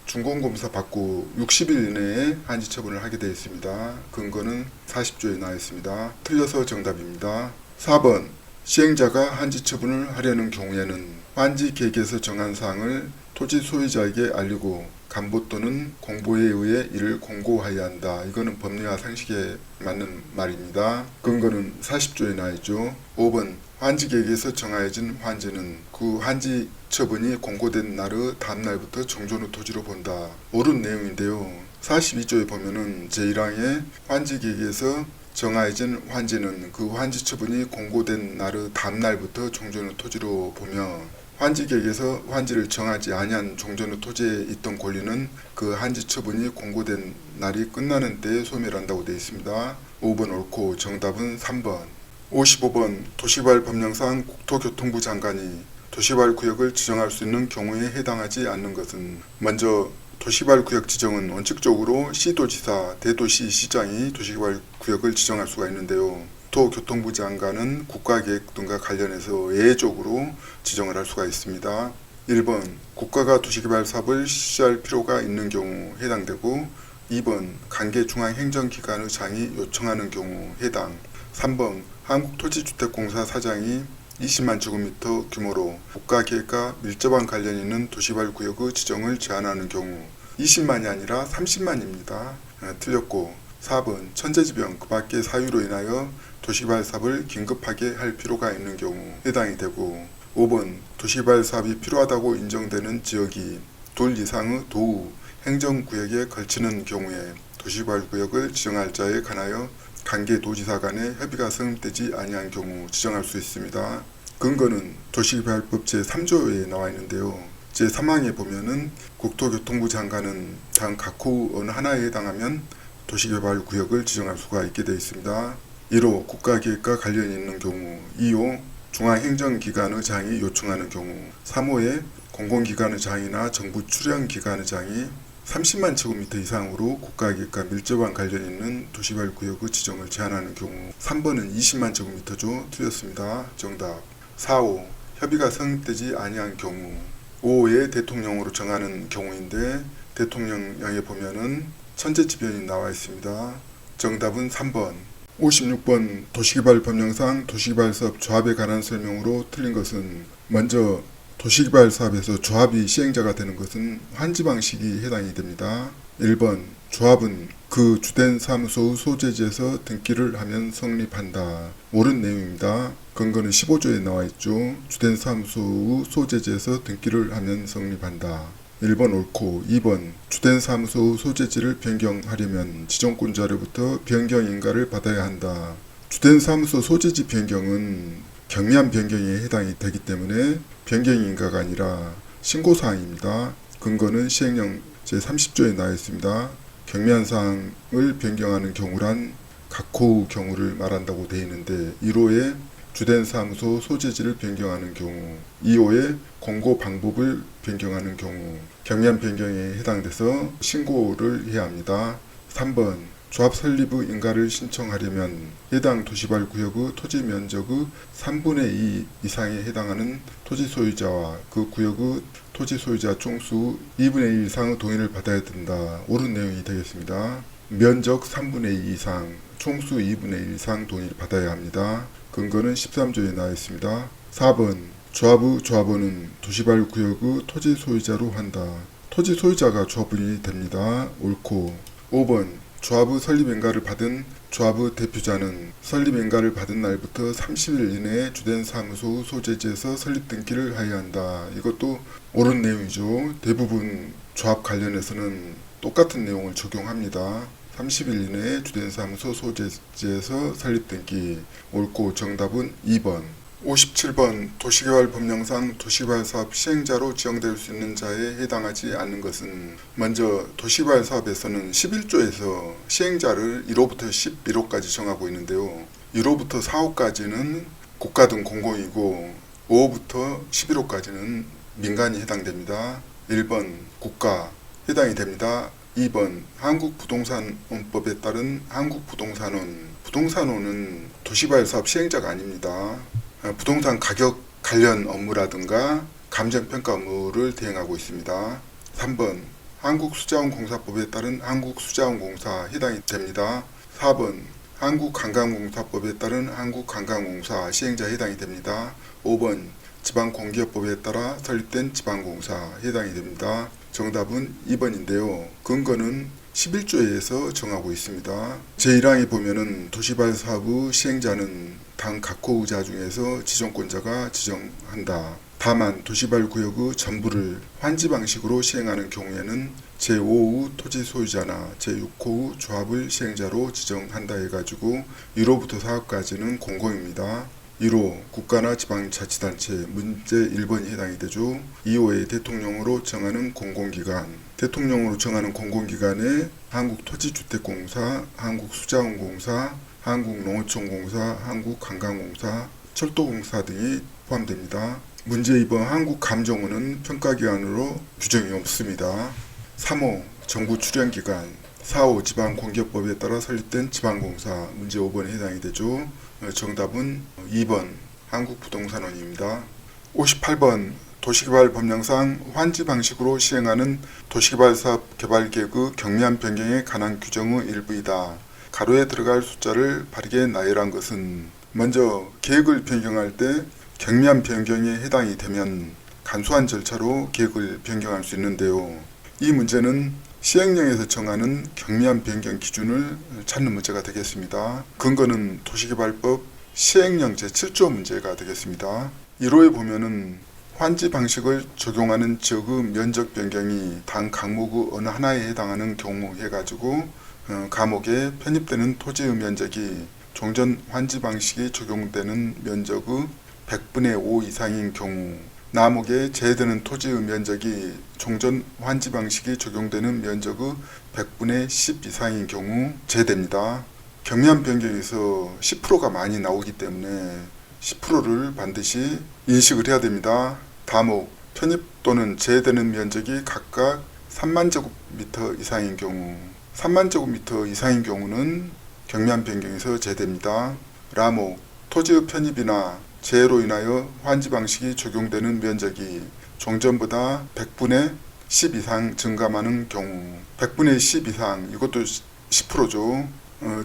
준공검사 받고 60일 이내에 한지처분을 하게 되어 있습니다. 근거는 40조에 나와 있습니다. 틀려서 정답입니다. 4번 시행자가 한지처분을 하려는 경우에는 환지계획에서 정한 사항을 토지 소유자에게 알리고 간부 또는 공보에 의해 이를 공고하여야 한다. 이거는 법리와 상식에 맞는 말입니다. 근거는 40조에 나와 있죠. 5번 환지계획에서 정하여진 환지는 그 환지 처분이 공고된 날의 다음날부터 정존의 토지로 본다. 옳은 내용인데요. 42조에 보면은 제1항에 환지계획에서 정하해진 환지는 그 환지 처분이 공고된 날의 다음날부터 종전의 토지로 보며 환지객에서 환지를 정하지 아니한 종전의 토지에 있던 권리는 그 환지 처분이 공고된 날이 끝나는 때에 소멸한다고 되어 있습니다. 5번 옳고 정답은 3번. 55번 도시개발 법령상 국토교통부 장관이 도시개발 구역을 지정할 수 있는 경우에 해당하지 않는 것은 먼저 도시개발 구역 지정은 원칙적으로 시도지사, 대도시 시장이 도시개발 구역을 지정할 수가 있는데요. 국토교통부 장관은 국가계획 등과 관련해서 예외적으로 지정을 할 수가 있습니다. 1번 국가가 도시개발 사업을 실시할 필요가 있는 경우 해당되고 2번 관계중앙행정기관의 장이 요청하는 경우 해당. 3번 한국토지주택공사 사장이 20만 제곱미터 규모로 국가계획과 밀접한 관련이 있는 도시개발 구역의 지정을 제한하는 경우 20만이 아니라 30만입니다. 틀렸고 4번 천재지변 그 밖의 사유로 인하여 도시개발 사업을 긴급하게 할 필요가 있는 경우 해당이 되고 5번 도시개발 사업이 필요하다고 인정되는 지역이 둘 이상의 도읍, 행정구역에 걸치는 경우에 도시개발 구역을 지정할 자에 관하여 관계도지사 간의 협의가 성립되지 아니한 경우 지정할 수 있습니다. 근거는 도시개발법 제3조에 나와 있는데요. 제3항에 보면은 국토교통부 장관은 다음 각호 어느 하나에 해당하면 도시개발 구역을 지정할 수가 있게 되어 있습니다. 1호 국가계획과 관련이 있는 경우, 2호 중앙행정기관의 장이 요청하는 경우, 3호에 공공기관의 장이나 정부 출연기관의 장이 30만 제곱미터 이상으로 국가계획과 밀접한 관련이 있는 도시개발 구역의 지정을 제한하는 경우 3번은 20만 제곱미터죠. 틀렸습니다. 정답. 4호 협의가 성립되지 아니한 경우 5호에 대통령으로 정하는 경우인데 대통령령에 보면은 천재지변이 나와 있습니다. 정답은 3번. 56번 도시개발 법령상 도시개발 사업 조합에 관한 설명으로 틀린 것은 먼저 도시개발 사업에서 조합이 시행자가 되는 것은 환지 방식이 해당이 됩니다. 1번 조합은 그 주된 사무소의 소재지에서 등기를 하면 성립한다. 옳은 내용입니다. 근거는 15조에 나와 있죠. 주된 사무소의 소재지에서 등기를 하면 성립한다. 1번 옳고 2번 주된 사무소의 소재지를 변경하려면 지정권자로부터 변경 인가를 받아야 한다. 주된 사무소 소재지 변경은 경미한 변경에 해당이 되기 때문에 변경 인가가 아니라 신고사항입니다. 근거는 시행령 제30조에 나와 있습니다. 경미한 사항을 변경하는 경우란 각호 경우를 말한다고 되어 있는데 1호에 주된 사무소 소재지를 변경하는 경우 2호에 공고 방법을 변경하는 경우 경미한 변경에 해당돼서 신고를 해야 합니다. 3번 조합 설립의 인가를 신청하려면 해당 도시개발 구역의 토지 면적의 3분의 2 이상에 해당하는 토지 소유자와 그 구역의 토지 소유자 총수 2분의 1 이상의 동의를 받아야 된다. 옳은 내용이 되겠습니다. 면적 3분의 2 이상, 총수 2분의 1 이상 동의를 받아야 합니다. 근거는 13조에 나와 있습니다. 4번 조합의 조합원은 도시개발 구역의 토지 소유자로 한다. 토지 소유자가 조합원이 됩니다. 옳고 5번 조합의 설립인가를 받은 조합의 대표자는 설립인가를 받은 날부터 30일 이내에 주된 사무소 소재지에서 설립 등기를 하여야 한다. 이것도 옳은 내용이죠. 대부분 조합 관련해서는 똑같은 내용을 적용합니다. 30일 이내에 주된 사무소 소재지에서 설립 등기. 옳고 정답은 2번. 57번 도시개발 법령상 도시개발 사업 시행자로 지정될 수 있는 자에 해당하지 않는 것은 먼저 도시개발 사업에서는 11조에서 시행자를 1호부터 11호까지 정하고 있는데요. 1호부터 4호까지는 국가 등 공공이고 5호부터 11호까지는 민간이 해당됩니다. 1번 국가 해당이 됩니다. 2번 한국부동산원법에 따른 한국부동산원. 부동산원은 도시개발 사업 시행자가 아닙니다. 부동산 가격 관련 업무라든가 감정평가 업무를 대행하고 있습니다. 3번 한국수자원공사법에 따른 한국수자원공사 해당이 됩니다. 4번 한국관광공사법에 따른 한국관광공사 시행자 해당이 됩니다. 5번 지방공기업법에 따라 설립된 지방공사 해당이 됩니다. 정답은 2번인데요. 근거는 11조에서 정하고 있습니다. 제1항에 보면은 도시개발 사업의 시행자는 당 각호의자 중에서 지정권자가 지정한다. 다만 도시개발 구역의 전부를 환지 방식으로 시행하는 경우에는 제5의 토지 소유자나 제6호의 조합을 시행자로 지정한다 해가지고 1호부터 4호까지는 공공입니다. 1호 국가나 지방자치단체 문제 1번이 해당이 되죠. 2호에 대통령으로 정하는 공공기관, 대통령으로 정하는 공공기관에 한국토지주택공사, 한국수자원공사, 한국농어촌공사, 한국관광공사, 철도공사 등이 포함됩니다. 문제 2번 한국감정원은 평가기관으로 규정이 없습니다. 3호 정부 출연기관, 4호 지방공기업법에 따라 설립된 지방공사, 문제 5번에 해당이 되죠. 정답은 2번 한국부동산원입니다. 58번 도시개발법령상 환지 방식으로 시행하는 도시개발사업 개발계획의 경미한 변경에 관한 규정의 일부이다. 가로에 들어갈 숫자를 바르게 나열한 것은 먼저 계획을 변경할 때 경미한 변경에 해당이 되면 간소한 절차로 계획을 변경할 수 있는데요. 이 문제는 시행령에서 정하는 경미한 변경 기준을 찾는 문제가 되겠습니다. 근거는 도시개발법 시행령 제7조 문제가 되겠습니다. 1호에 보면은 환지 방식을 적용하는 지역의 면적 변경이 단 강목의 어느 하나에 해당하는 경우 해가지고 감옥에 편입되는 토지의 면적이 종전 환지 방식이 적용되는 면적의 100분의 5 이상인 경우, 남옥에 제외되는 토지의 면적이 종전 환지 방식이 적용되는 면적의 100분의 10 이상인 경우 제외됩니다. 경미한 변경에서 10%가 많이 나오기 때문에 10%를 반드시 인식을 해야 됩니다. 다목, 편입 또는 제외되는 면적이 각각 3만 제곱미터 이상인 경우, 3만 제곱미터 이상인 경우는 경미한 변경에서 제외됩니다. 라목, 토지의 편입이나 제외로 인하여 환지 방식이 적용되는 면적이 종전보다 100분의 10 이상 증감하는 경우, 100분의 10 이상, 이것도 10%죠.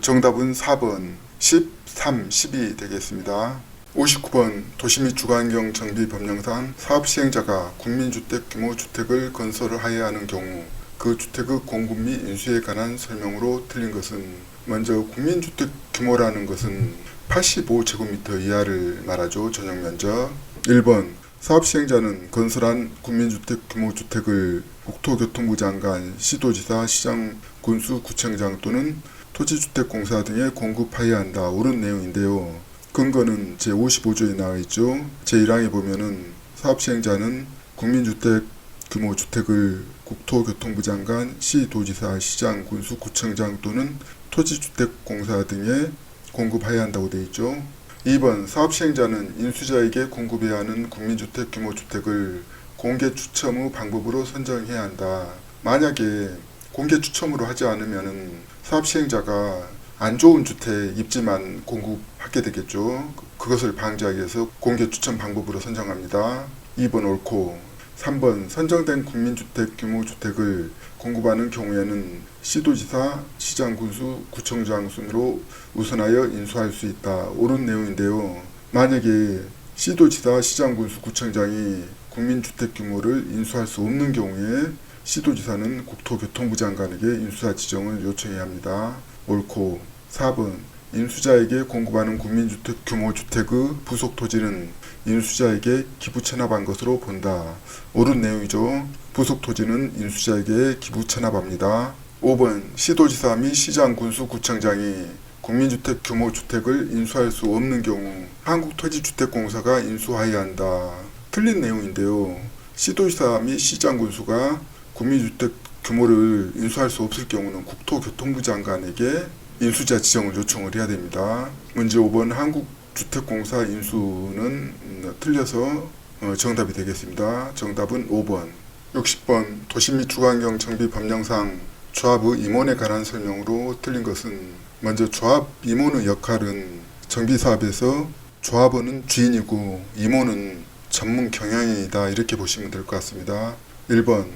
정답은 4번 13, 10이 되겠습니다. 59번 도시 및 주거환경 정비 법령상 사업 시행자가 국민주택 규모 주택을 건설하여야 하는 경우 그 주택의 공급 및 인수에 관한 설명으로 틀린 것은, 먼저 국민주택 규모라는 것은 85제곱미터 이하를 말하죠. 전용 면적. 1번 사업 시행자는 건설한 국민주택 규모 주택을 국토교통부 장관, 시도지사, 시장, 군수, 구청장 또는 토지주택공사 등에 공급하여야 한다. 옳은 내용인데요. 근거는 제55조에 나와 있죠. 제1항에 보면은 사업 시행자는 국민주택 규모 주택을 국토교통부 장관, 시도지사, 시장, 군수, 구청장 또는 토지주택공사 등에 공급해야 한다고 되어 있죠. 2번 사업 시행자는 인수자에게 공급해야 하는 국민주택 규모 주택을 공개 추첨 후 방법으로 선정해야 한다. 만약에 공개 추첨으로 하지 않으면 사업 시행자가 안 좋은 주택 입지만 공급하게 되겠죠. 그것을 방지하기 위해서 공개 추첨 방법으로 선정합니다. 2번 옳고, 3번 선정된 국민주택 규모 주택을 공급하는 경우에는 시도지사, 시장, 군수, 구청장 순으로 우선하여 인수할 수 있다. 옳은 내용인데요. 만약에 시도지사, 시장, 군수, 구청장이 국민주택 규모를 인수할 수 없는 경우에 시도지사는 국토교통부 장관에게 인수사 지정을 요청해야 합니다. 옳고, 4번 인수자에게 공급하는 국민주택 규모 주택의 부속 토지는 인수자에게 기부 체납한 것으로 본다. 옳은 내용이죠. 부속 토지는 인수자에게 기부 체납합니다. 5번 시도지사 및 시장, 군수, 구청장이 국민주택 규모 주택을 인수할 수 없는 경우 한국토지주택공사가 인수하여야 한다. 틀린 내용인데요. 시도지사 및 시장, 군수가 국민주택 규모를 인수할 수 없을 경우는 국토교통부 장관에게 인수자 지정을 요청을 해야 됩니다. 문제 5번 한국주택공사 인수는 틀려서 정답이 되겠습니다. 정답은 5번. 60번 도시 및 주거환경 정비 법령상 조합의 임원에 관한 설명으로 틀린 것은, 먼저 조합 임원의 역할은 정비사업에서 조합원은 주인이고 임원은 전문 경영인이다. 이렇게 보시면 될 것 같습니다. 1번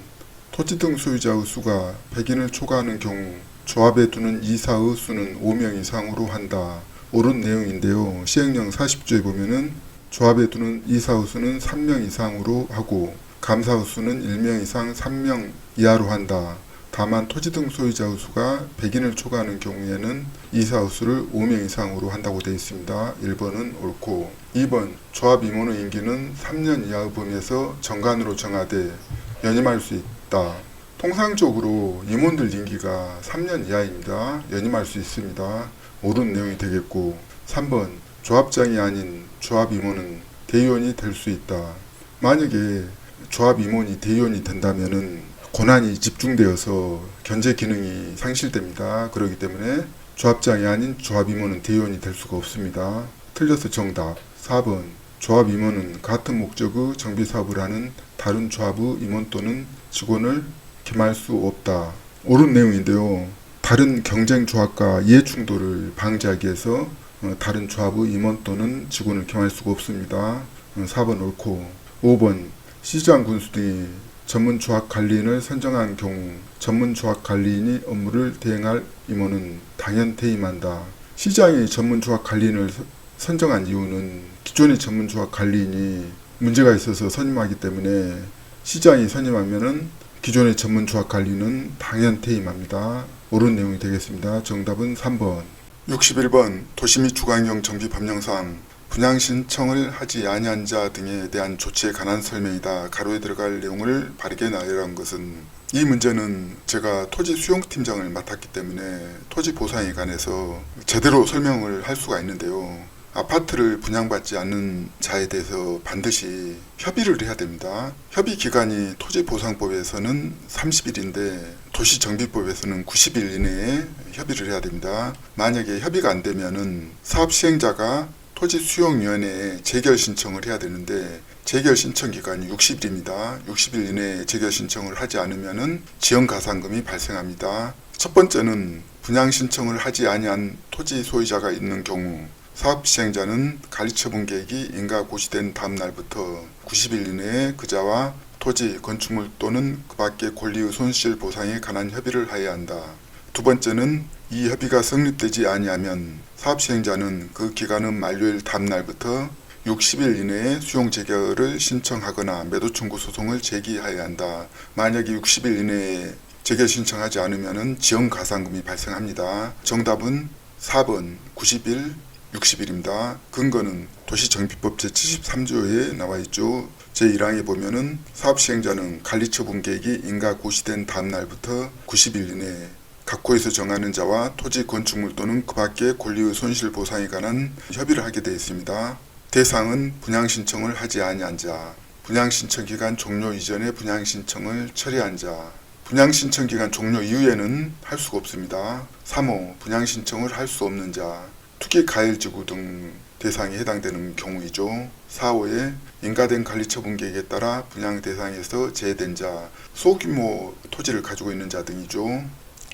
토지 등 소유자의 수가 100인을 초과하는 경우 조합에 두는 이사의 수는 5명 이상으로 한다. 옳은 내용인데요. 시행령 40조에 보면은 조합에 두는 이사의 수는 3명 이상으로 하고 감사의 수는 1명 이상 3명 이하로 한다. 다만 토지 등 소유자의 수가 100인을 초과하는 경우에는 이사업수를 5명 이상으로 한다고 되어 있습니다. 1번은 옳고 2번 조합 임원의 임기는 3년 이하의 범위에서 정관으로 정하되 연임할 수 있다. 통상적으로 임원들 임기가 3년 이하입니다. 연임할 수 있습니다. 옳은 내용이 되겠고 3번 조합장이 아닌 조합 임원은 대의원이 될 수 있다. 만약에 조합 임원이 대의원이 된다면은 권한이 집중되어서 견제 기능이 상실됩니다. 그렇기 때문에 조합장이 아닌 조합 임원은 대의원이 될 수가 없습니다. 틀려서 정답 4번 조합 임원은 같은 목적의 정비 사업을 하는 다른 조합의 임원 또는 직원을 겸할 수 없다. 옳은 내용인데요. 다른 경쟁 조합과 이해 충돌을 방지하기 위해서 다른 조합의 임원 또는 직원을 겸할 수가 없습니다. 4번 옳고 5번 시장 군수 등이 전문 조합 관리인을 선정한 경우 전문 조합 관리인이 업무를 대행할 임원은 당연 퇴임한다. 시장이 전문 조합 관리인을 선정한 이유는 기존의 전문 조합 관리인이 문제가 있어서 선임하기 때문에 시장이 선임하면은 기존의 전문 조합 관리인은 당연 퇴임합니다. 옳은 내용이 되겠습니다. 정답은 3번. 61번 도시 및 주거환경 정비 법령상 분양 신청을 하지 아니한 자 등에 대한 조치에 관한 설명이다. 가로에 들어갈 내용을 바르게 나열한 것은 이 문제는 제가 토지 수용팀장을 맡았기 때문에 토지 보상에 관해서 제대로 설명을 할 수가 있는데요. 아파트를 분양받지 않는 자에 대해서 반드시 협의를 해야 됩니다. 협의 기간이 토지보상법에서는 30일인데 도시정비법에서는 90일 이내에 협의를 해야 됩니다. 만약에 협의가 안 되면은 사업 시행자가 토지수용위원회에 재결 신청을 해야 되는데 재결 신청 기간이 60일입니다. 60일 이내에 재결 신청을 하지 않으면은 지연가산금이 발생합니다. 첫 번째는 분양 신청을 하지 아니한 토지 소유자가 있는 경우 사업 시행자는 관리처분 계획이 인가 고시된 다음 날부터 90일 이내에 그자와 토지, 건축물 또는 그 밖의 권리의 손실 보상에 관한 협의를 하여야 한다. 두 번째는 이 협의가 성립되지 아니하면 사업 시행자는 그 기간은 만료일 다음 날부터 60일 이내에 수용 재결을 신청하거나 매도 청구 소송을 제기하여야 한다. 만약에 60일 이내에 재결 신청하지 않으면 지연가산금이 발생합니다. 정답은 4번 90일 60일입니다. 근거는 도시정비법 제73조에 나와 있죠. 제1항에 보면은 사업 시행자는 관리처분 계획이 인가 고시된 다음 날부터 90일 이내에 각호에서 정하는 자와 토지 건축물 또는 그 밖의 권리의 손실 보상에 관한 협의를 하게 되어 있습니다. 대상은 분양신청을 하지 아니한 자, 분양신청 기간 종료 이전에 분양신청을 처리한 자, 분양신청 기간 종료 이후에는 할 수가 없습니다. 3호 분양신청을 할 수 없는 자, 투기 가일지구 등 대상에 해당되는 경우이죠. 4호에 인가된 관리처분 계획에 따라 분양 대상에서 제외된 자, 소규모 토지를 가지고 있는 자 등이죠.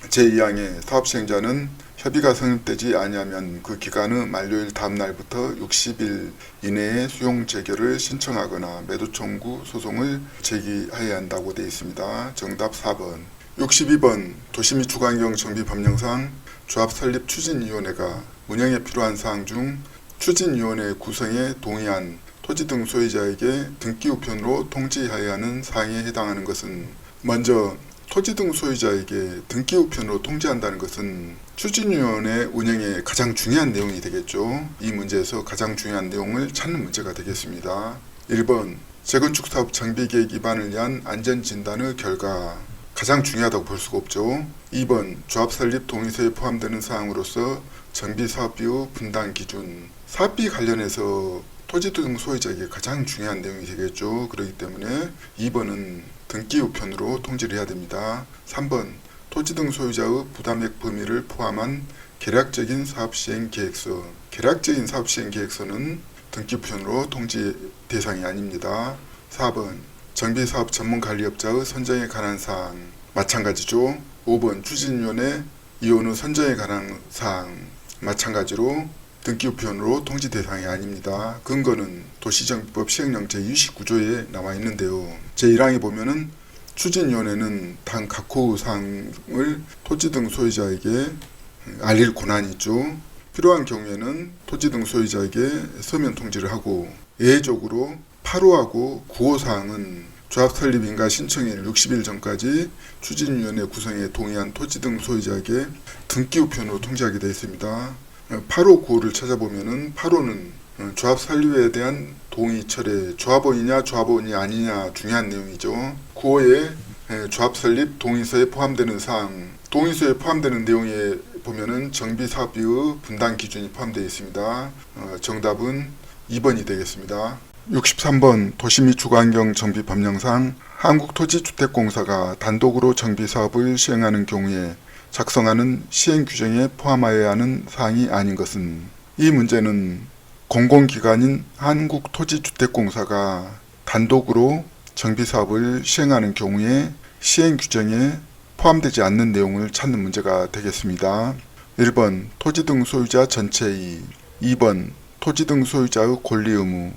제2항에 사업시행자는 협의가 성립되지 아니하면 그 기간의 만료일 다음 날부터 60일 이내에 수용 재결을 신청하거나 매도 청구 소송을 제기해야 한다고 되어 있습니다. 정답 4번. 62번 도시 및 주거환경 정비 법령상 조합 설립 추진위원회가 운영에 필요한 사항 중 추진위원회 구성에 동의한 토지 등 소유자에게 등기 우편으로 통지해야 하는 사항에 해당하는 것은 먼저 토지 등 소유자에게 등기 우편으로 통지한다는 것은 추진위원회 운영에 가장 중요한 내용이 되겠죠. 이 문제에서 가장 중요한 내용을 찾는 문제가 되겠습니다. 1번 재건축 사업 정비계획 위반을 위한 안전진단의 결과 가장 중요하다고 볼 수가 없죠. 2번 조합 설립 동의서에 포함되는 사항으로서 정비사업비의 분담 기준 사업비 관련해서 토지 등 소유자에게 가장 중요한 내용이 되겠죠. 그렇기 때문에 2번은 등기 우편으로 통지를 해야 됩니다. 3번 토지 등 소유자의 부담액 범위를 포함한 계략적인 사업시행 계획서 계략적인 사업시행 계획서는 등기 우편으로 통지 대상이 아닙니다. 4번 정비사업 전문관리업자의 선정에 관한 사항 마찬가지죠. 5번 추진위원회 이혼 후 선정에 관한 사항 마찬가지로 등기 우편으로 통지 대상이 아닙니다. 근거는 도시정비법 시행령 제29조에 나와 있는데요. 제1항에 보면은 추진위원회는 당 각호 사항을 토지 등 소유자에게 알릴 권한이 있죠. 필요한 경우에는 토지 등 소유자에게 서면 통지를 하고 예외적으로 8호하고 9호 사항은 조합 설립인가 신청일 60일 전까지 추진위원회 구성에 동의한 토지 등 소유자에게 등기우편으로 통지하게 되어 있습니다. 8호 구호를 찾아보면은 8호는 조합 설립에 대한 동의 철회, 조합원이냐 조합원이 아니냐 중요한 내용이죠. 9호에 조합 설립 동의서에 포함되는 사항, 동의서에 포함되는 내용에 보면은 정비사업비의 분담 기준이 포함되어 있습니다. 정답은 2번이 되겠습니다. 63번 도시 및 주거환경 정비 법령상 한국토지주택공사가 단독으로 정비사업을 시행하는 경우에 작성하는 시행규정에 포함하여야 하는 사항이 아닌 것은, 이 문제는 공공기관인 한국토지주택공사가 단독으로 정비사업을 시행하는 경우에 시행규정에 포함되지 않는 내용을 찾는 문제가 되겠습니다. 1번 토지 등 소유자 전체의, 2번 토지 등 소유자의 권리 의무,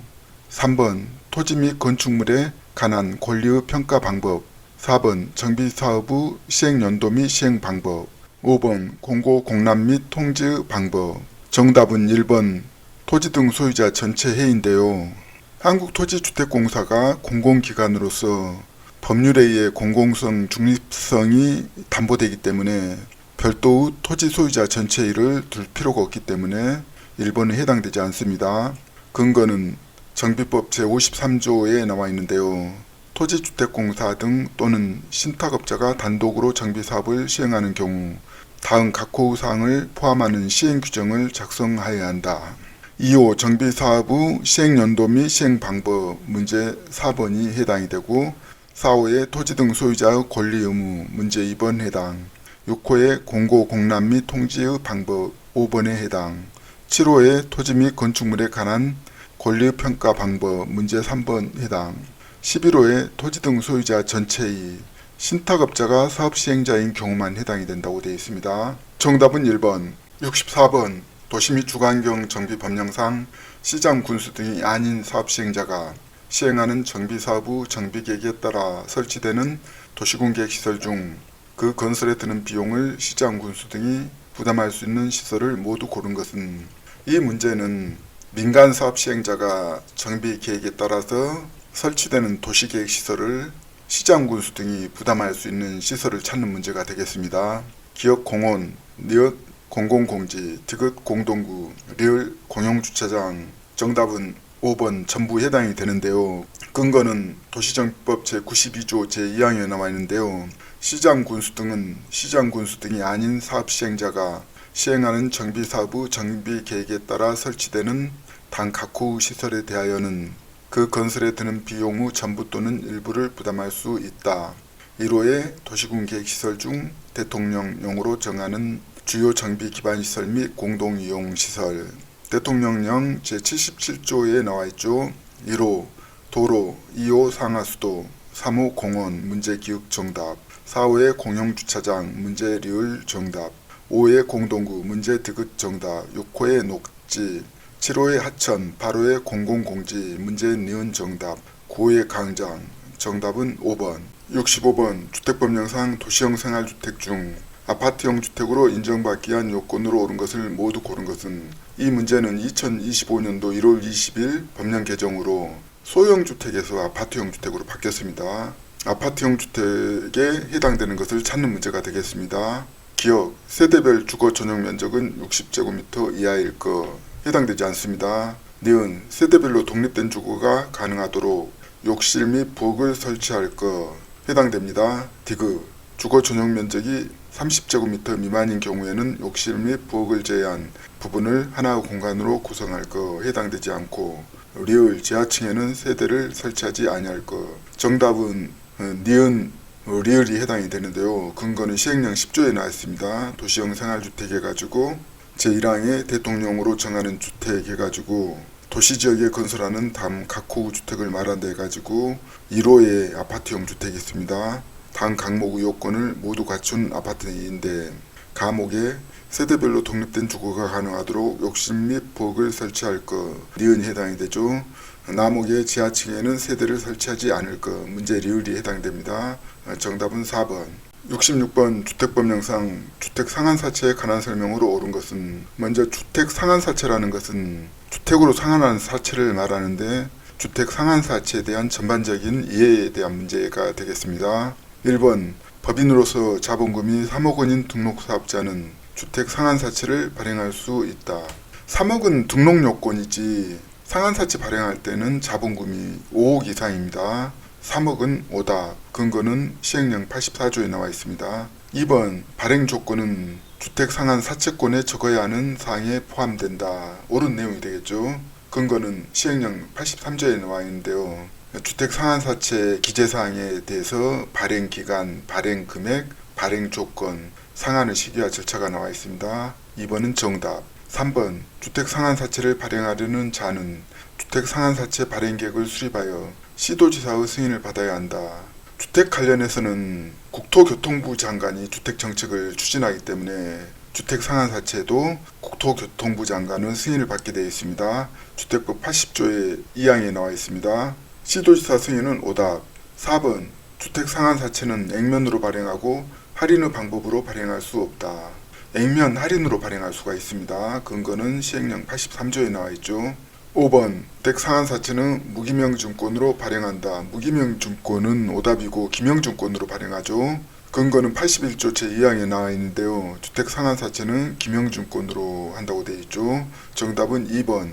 3번 토지 및 건축물에 관한 권리의 평가 방법, 4번 정비사업의 시행연도 및 시행방법, 5번 공고공람 및 통지의 방법. 정답은 1번 토지 등 소유자 전체 해인데요. 한국토지주택공사가 공공기관으로서 법률에 의해 공공성, 중립성이 담보되기 때문에 별도의 토지 소유자 전체를 둘 필요가 없기 때문에 1번에 해당되지 않습니다. 근거는 정비법 제53조에 나와 있는데요. 토지주택공사 등 또는 신탁업자가 단독으로 정비사업을 시행하는 경우 다음 각 호 사항을 포함하는 시행규정을 작성하여야 한다. 2호 정비사업의 시행연도 및 시행방법 문제 4번이 해당이 되고, 4호의 토지 등 소유자의 권리 의무 문제 2번 해당, 6호의 공고공람 및 통지의 방법 5번에 해당, 7호의 토지 및 건축물에 관한 권리평가 방법 문제 3번 해당, 11호의 토지 등 소유자 전체의 신탁업자가 사업시행자인 경우만 해당이 된다고 되어 있습니다. 정답은 1번. 64번 도시 및 주거환경 정비 법령상 시장 군수 등이 아닌 사업시행자가 시행하는 정비사업의 정비계획에 따라 설치되는 도시공계시설 중 그 건설에 드는 비용을 시장 군수 등이 부담할 수 있는 시설을 모두 고른 것은, 이 문제는 민간 사업 시행자가 정비계획에 따라서 설치되는 도시계획시설을 시장 군수 등이 부담할 수 있는 시설을 찾는 문제가 되겠습니다. 기업 공원, 니엇 공공공지, 디귿 공동구, 리을 공용주차장. 정답은 5번 전부 해당이 되는데요. 근거는 도시정비법 제92조 제2항에 나와 있는데요. 시장 군수 등은 시장 군수 등이 아닌 사업 시행자가 시행하는 정비사업의 정비계획에 따라 설치되는 단 각 호 시설에 대하여는 그 건설에 드는 비용의 전부 또는 일부를 부담할 수 있다. 1호의 도시군계획시설 중 대통령령으로 정하는 주요 정비 기반 시설 및 공동이용 시설. 대통령령 제77조에 나와 있죠. 1호 도로, 2호 상하수도, 3호 공원 문제 기억 정답, 4호의 공용주차장 문제 리을 정답, 5호의 공동구 문제 디귿 정답, 6호의 녹지, 7호의 하천, 8호의 공공공지 문제 니은 정답, 9호의 강장. 정답은 5번. 65번 주택법령상 도시형 생활주택 중 아파트형 주택으로 인정받기 위한 요건으로 옳은 것을 모두 고른 것은, 이 문제는 2025년도 1월 20일 법령 개정으로 소형 주택에서 아파트형 주택으로 바뀌었습니다. 아파트형 주택에 해당되는 것을 찾는 문제가 되겠습니다. 기억, 세대별 주거 전용 면적은 60제곱미터 이하일 것. 해당되지 않습니다. 니은, 세대별로 독립된 주거가 가능하도록 욕실 및 부엌을 설치할 것. 해당됩니다. 디귿, 주거 전용 면적이 30제곱미터 미만인 경우에는 욕실 및 부엌을 제외한 부분을 하나의 공간으로 구성할 것. 해당되지 않고, 리을, 지하층에는 세대를 설치하지 아니할 것. 정답은 니은, 리을이 해당이 되는데요. 근거는 시행령 10조에 나와 있습니다. 도시형 생활주택 해가지고 제1항에 대통령으로 정하는 주택 해가지고 도시지역에 건설하는 다음 각 호 주택을 말한다 해가지고 1호의 아파트형 주택이 있습니다. 다음 각목의 요건을 모두 갖춘 아파트인데, 가목에 세대별로 독립된 주거가 가능하도록 욕실 및 부엌을 설치할 것. 니은이 해당이 되죠. 나목의 지하층에는 세대를 설치하지 않을 것. 문제 리을이 해당됩니다. 정답은 4번. 66번 주택법령상 주택 상한사채에 관한 설명으로 옳은 것은, 먼저 주택 상한사채라는 것은 주택으로 상한하는 사채를 말하는데, 주택 상한사채에 대한 전반적인 이해에 대한 문제가 되겠습니다. 1번 법인으로서 자본금이 3억 원인 등록사업자는 주택 상한사채를 발행할 수 있다. 3억은 등록 요건이지 상한사채 발행할 때는 자본금이 5억 이상입니다. 3억은 오다. 근거는 시행령 84조에 나와 있습니다. 2번 발행 조건은 주택 상한사채권에 적어야 하는 사항에 포함된다. 옳은 내용이 되겠죠. 근거는 시행령 83조에 나와 있는데요. 주택 상한사채 기재사항에 대해서 발행 기간, 발행 금액, 발행 조건, 상한의 시기와 절차가 나와 있습니다. 2번은 정답. 3번 주택 상한사채를 발행하려는 자는 주택 상한사채 발행 계획을 수립하여 시도지사의 승인을 받아야 한다. 주택 관련해서는 국토교통부 장관이 주택정책을 추진하기 때문에 주택 상한사채도 국토교통부 장관은 승인을 받게 되어 있습니다. 주택법 80조의 2항에 나와 있습니다. 시도지사 승인은 오답. 4번 주택 상한사채는 액면으로 발행하고 할인의 방법으로 발행할 수 없다. 액면 할인으로 발행할 수가 있습니다. 근거는 시행령 83조에 나와 있죠. 5번 주택 상한사채는 무기명증권으로 발행한다. 무기명증권은 오답이고 기명증권으로 발행하죠. 근거는 81조 제2항에 나와 있는데요. 주택 상한사채는 기명증권으로 한다고 되어 있죠. 정답은 2번.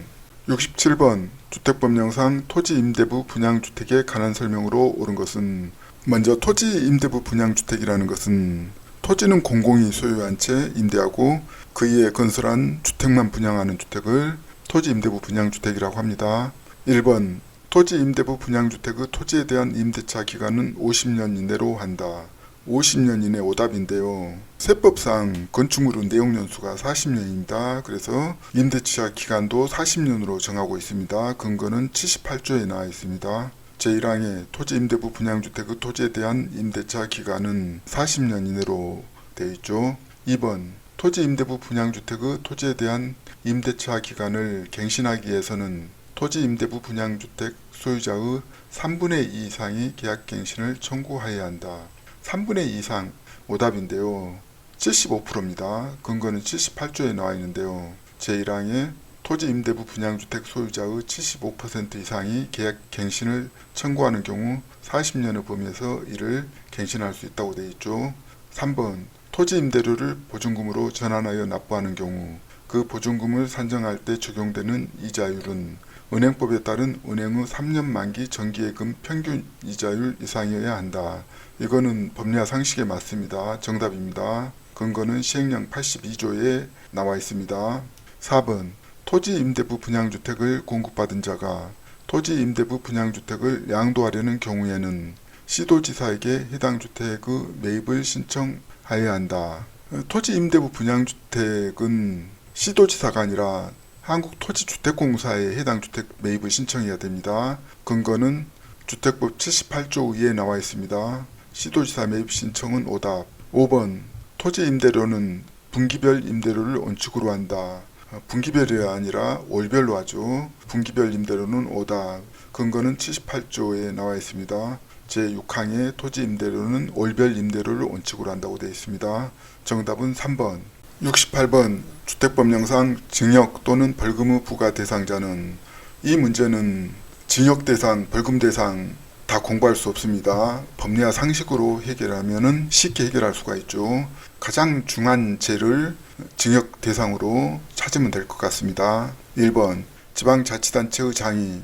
67번 주택법령상 토지임대부 분양주택에 관한 설명으로 옳은 것은 먼저 토지임대부 분양주택이라는 것은 토지는 공공이 소유한 채 임대하고 그 이에 건설한 주택만 분양하는 주택을 토지임대부 분양주택이라고 합니다. 1번 토지임대부 분양주택의 토지에 대한 임대차 기간은 50년 이내로 한다. 50년 이내 오답인데요. 세법상 건축물의 내용연수가 40년입니다. 그래서 임대차 기간도 40년으로 정하고 있습니다. 근거는 78조에 나와 있습니다. 제1항에 토지임대부 분양주택의 토지에 대한 임대차 기간은 40년 이내로 되어 있죠. 2번 토지임대부 분양주택의 토지에 대한 임대차 기간을 갱신하기 위해서는 토지임대부 분양주택 소유자의 3분의 2 이상이 계약갱신을 청구하여야 한다. 3분의 2 이상 오답인데요. 75%입니다. 근거는 78조에 나와 있는데요. 제1항에 토지임대부 분양주택 소유자의 75% 이상이 계약갱신을 청구하는 경우 40년의 범위에서 이를 갱신할 수 있다고 되어 있죠. 3번 토지임대료를 보증금으로 전환하여 납부하는 경우 그 보증금을 산정할 때 적용되는 이자율은 은행법에 따른 은행의 3년 만기 정기예금 평균 이자율 이상이어야 한다. 이거는 법리와 상식에 맞습니다. 정답입니다. 근거는 시행령 82조에 나와 있습니다. 4번 토지임대부 분양주택을 공급받은 자가 토지임대부 분양주택을 양도하려는 경우에는 시도지사에게 해당 주택의 매입을 신청하여야 한다. 토지임대부 분양주택은 시도지사가 아니라 한국토지주택공사에 해당 주택 매입을 신청해야 됩니다. 근거는 주택법 78조 2에 나와 있습니다. 시도지사 매입 신청은 오답. 5번 토지임대료는 분기별 임대료를 원칙으로 한다. 분기별이 아니라 월별로 하죠. 분기별 임대료는 오답. 근거는 78조에 나와 있습니다. 제6항에 토지임대료는 월별 임대료를 원칙으로 한다고 되어 있습니다. 정답은 3번. 68번 주택법령상 징역 또는 벌금의 부과 대상자는 이 문제는 징역 대상, 벌금 대상 다 공부할 수 없습니다. 법리와 상식으로 해결하면 쉽게 해결할 수가 있죠. 가장 중한 죄를 징역 대상으로 찾으면 될 것 같습니다. 1번 지방자치단체의 장이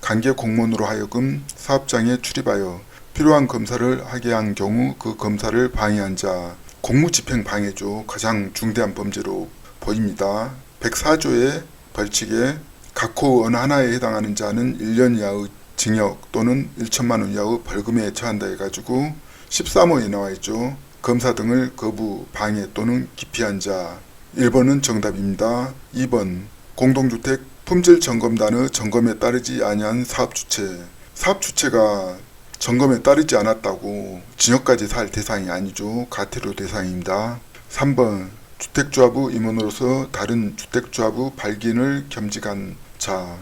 관계 공무원으로 하여금 사업장에 출입하여 필요한 검사를 하게 한 경우 그 검사를 방해한 자, 공무집행 방해죠. 가장 중대한 범죄로 보입니다. 104조의 벌칙에 각호 어느 하나에 해당하는 자는 1년 이하의 징역 또는 1천만 원 이하의 벌금에 처한다 해가지고 13호에 나와 있죠. 검사 등을 거부, 방해 또는 기피한 자. 1번은 정답입니다. 2번 공동주택 품질점검단의 점검에 따르지 아니한 사업주체. 사업주체가 점검에 따르지 않았다고 징역까지 살 대상이 아니죠. 가태료 대상입니다. 3번 주택조합의 임원으로서 다른 주택조합의 발기인을 겸직한 자.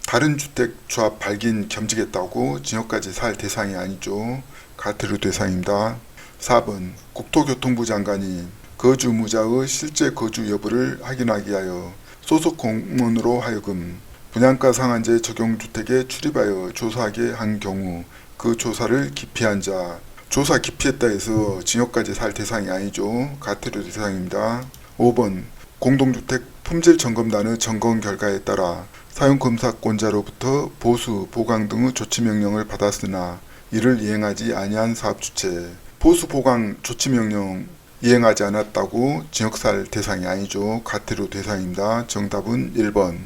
다른 주택조합 발기인 겸직했다고 징역까지 살 대상이 아니죠. 가태료 대상입니다. 4번 국토교통부 장관이 거주 의무자의 실제 거주 여부를 확인하기 위하여 소속 공무원으로 하여금 분양가 상한제 적용 주택에 출입하여 조사하게 한 경우 그 조사를 기피한 자, 조사 기피했다 해서 징역까지 살 대상이 아니죠. 가태료 대상입니다. 5번 공동주택 품질점검단의 점검 결과에 따라 사용검사권자로부터 보수, 보강 등의 조치명령을 받았으나 이를 이행하지 아니한 사업주체, 보수, 보강 조치명령 이행하지 않았다고 징역살 대상이 아니죠. 가태료 대상입니다. 정답은 1번.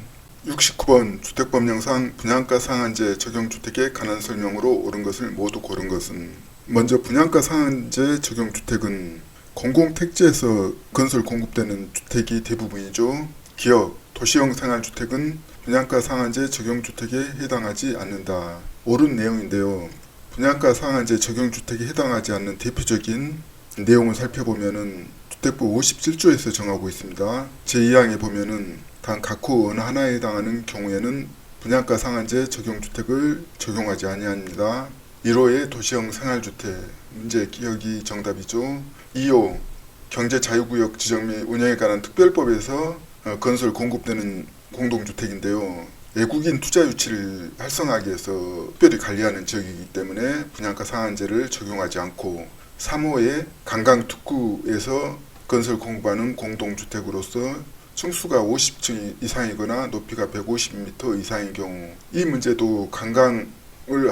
69번 주택법령상 분양가 상한제 적용 주택에 관한 설명으로 옳은 것을 모두 고른 것은. 먼저 분양가 상한제 적용 주택은 공공택지에서 건설 공급되는 주택이 대부분이죠. 기업, 도시형 생활주택은 분양가 상한제 적용 주택에 해당하지 않는다. 옳은 내용인데요. 분양가 상한제 적용 주택에 해당하지 않는 대표적인 내용을 살펴보면은 주택부 57조에서 정하고 있습니다. 제2항에 보면은 단 각호 어느 하나에 해당하는 경우에는 분양가 상한제 적용 주택을 적용하지 아니합니다. 1호의 도시형 생활주택, 문제 기억이 정답이죠. 2호 경제자유구역 지정 및 운영에 관한 특별법에서 건설 공급되는 공동주택인데요. 외국인 투자 유치를 활성화하기 위해서 특별히 관리하는 지역이기 때문에 분양가 상한제를 적용하지 않고 3호의 관광특구에서 건설 공급하는 공동주택으로서 층수가 50층 이상이거나 높이가 150m 이상인 경우 이 문제도 관광을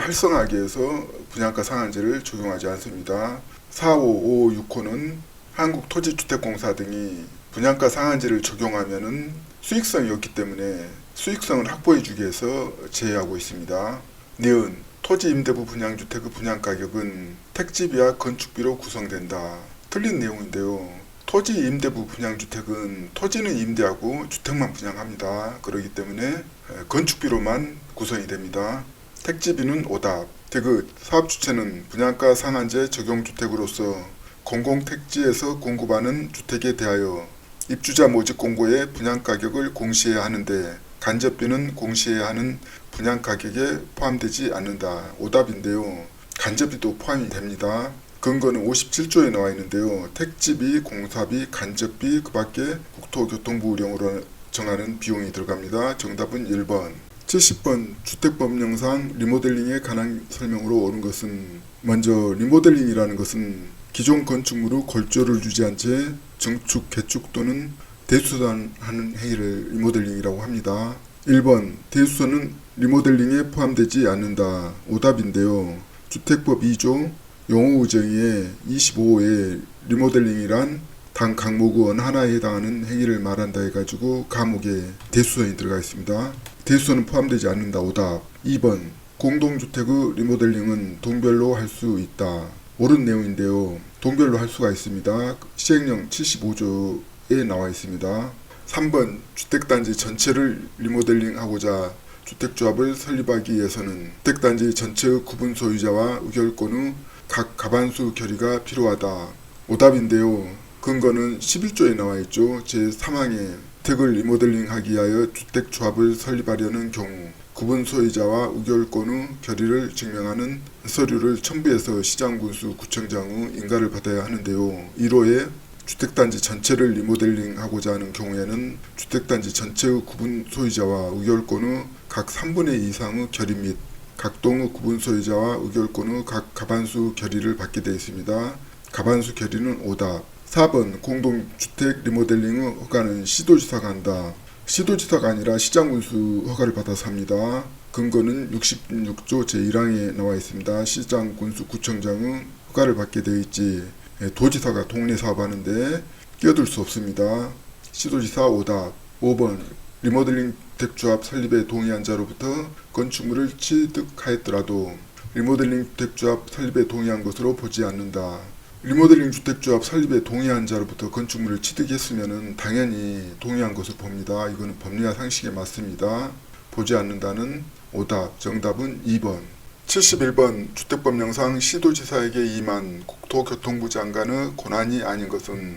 활성화하기 위해서 분양가 상한제를 적용하지 않습니다. 4호, 5호, 6호는 한국토지주택공사 등이 분양가 상한제를 적용하면은 수익성이 없기 때문에 수익성을 확보해주기 위해서 제외하고 있습니다. 니은 토지 임대부 분양주택의 분양가격은 택지비와 건축비로 구성된다. 틀린 내용인데요. 토지 임대부 분양주택은 토지는 임대하고 주택만 분양합니다. 그렇기 때문에 건축비로만 구성이 됩니다. 택지비는 오답. 디귿 사업주체는 분양가 상한제 적용주택으로서 공공택지에서 공급하는 주택에 대하여 입주자 모집 공고에 분양가격을 공시해야 하는데 간접비는 공시해야 하는 분양가격에 포함되지 않는다. 오답인데요. 간접비도 포함이 됩니다. 근거는 57조에 나와 있는데요. 택지비, 공사비, 간접비, 그 밖에 국토교통부 운영으로 정하는 비용이 들어갑니다. 정답은 1번. 70번 주택법령상 리모델링에 관한 설명으로 옳은 것은. 먼저 리모델링이라는 것은 기존 건축물의 골조를 유지한 채 증축, 개축 또는 대수선하는 행위를 리모델링이라고 합니다. 1번 대수선은 리모델링에 포함되지 않는다. 오답인데요. 주택법 2조 용어의정의의 25호에 리모델링이란 단 각목의 어느 하나에 해당하는 행위를 말한다 해가지고 감옥에 대수선이 들어가 있습니다. 대수선은 포함되지 않는다. 오답. 2번 공동주택의 리모델링은 동별로 할 수 있다. 옳은 내용인데요. 동별로 할 수가 있습니다. 시행령 75조에 나와 있습니다. 3번 주택단지 전체를 리모델링하고자 주택조합을 설립하기 위해서는 주택단지 전체의 구분 소유자와 의결권의 각 과반수 결의가 필요하다. 오답인데요. 근거는 11조에 나와 있죠. 제3항에 주택을 리모델링하기 위하여 주택조합을 설립하려는 경우 구분 소유자와 의결권의 결의를 증명하는 서류를 첨부해서 시장군수 구청장의 인가를 받아야 하는데요. 1호에 주택단지 전체를 리모델링하고자 하는 경우에는 주택단지 전체의 구분 소유자와 의결권의 각 3분의 2 이상의 결의 및 각 동의 구분 소유자와 의결권의 각 과반수 결의를 받게 되어 있습니다. 과반수 결의는 오답. 4번 공동주택 리모델링의 허가는 시도지사가 한다. 시도지사가 아니라 시장군수 허가를 받아서 합니다. 근거는 66조 제1항에 나와 있습니다. 시장군수 구청장은 허가를 받게 되어 있지 도지사가 동네 사업하는데 끼어들 수 없습니다. 시도지사 오답. 5번 리모델링 주택조합 설립에 동의한 자로부터 건축물을 취득하였더라도 리모델링 주택조합 설립에 동의한 것으로 보지 않는다. 리모델링 주택조합 설립에 동의한 자로부터 건축물을 취득했으면 당연히 동의한 것으로 봅니다. 이거는 법리와 상식에 맞습니다. 보지 않는다는 오답. 정답은 2번. 71번 주택법령상 시도지사에게 임한 국토교통부 장관의 권한이 아닌 것은.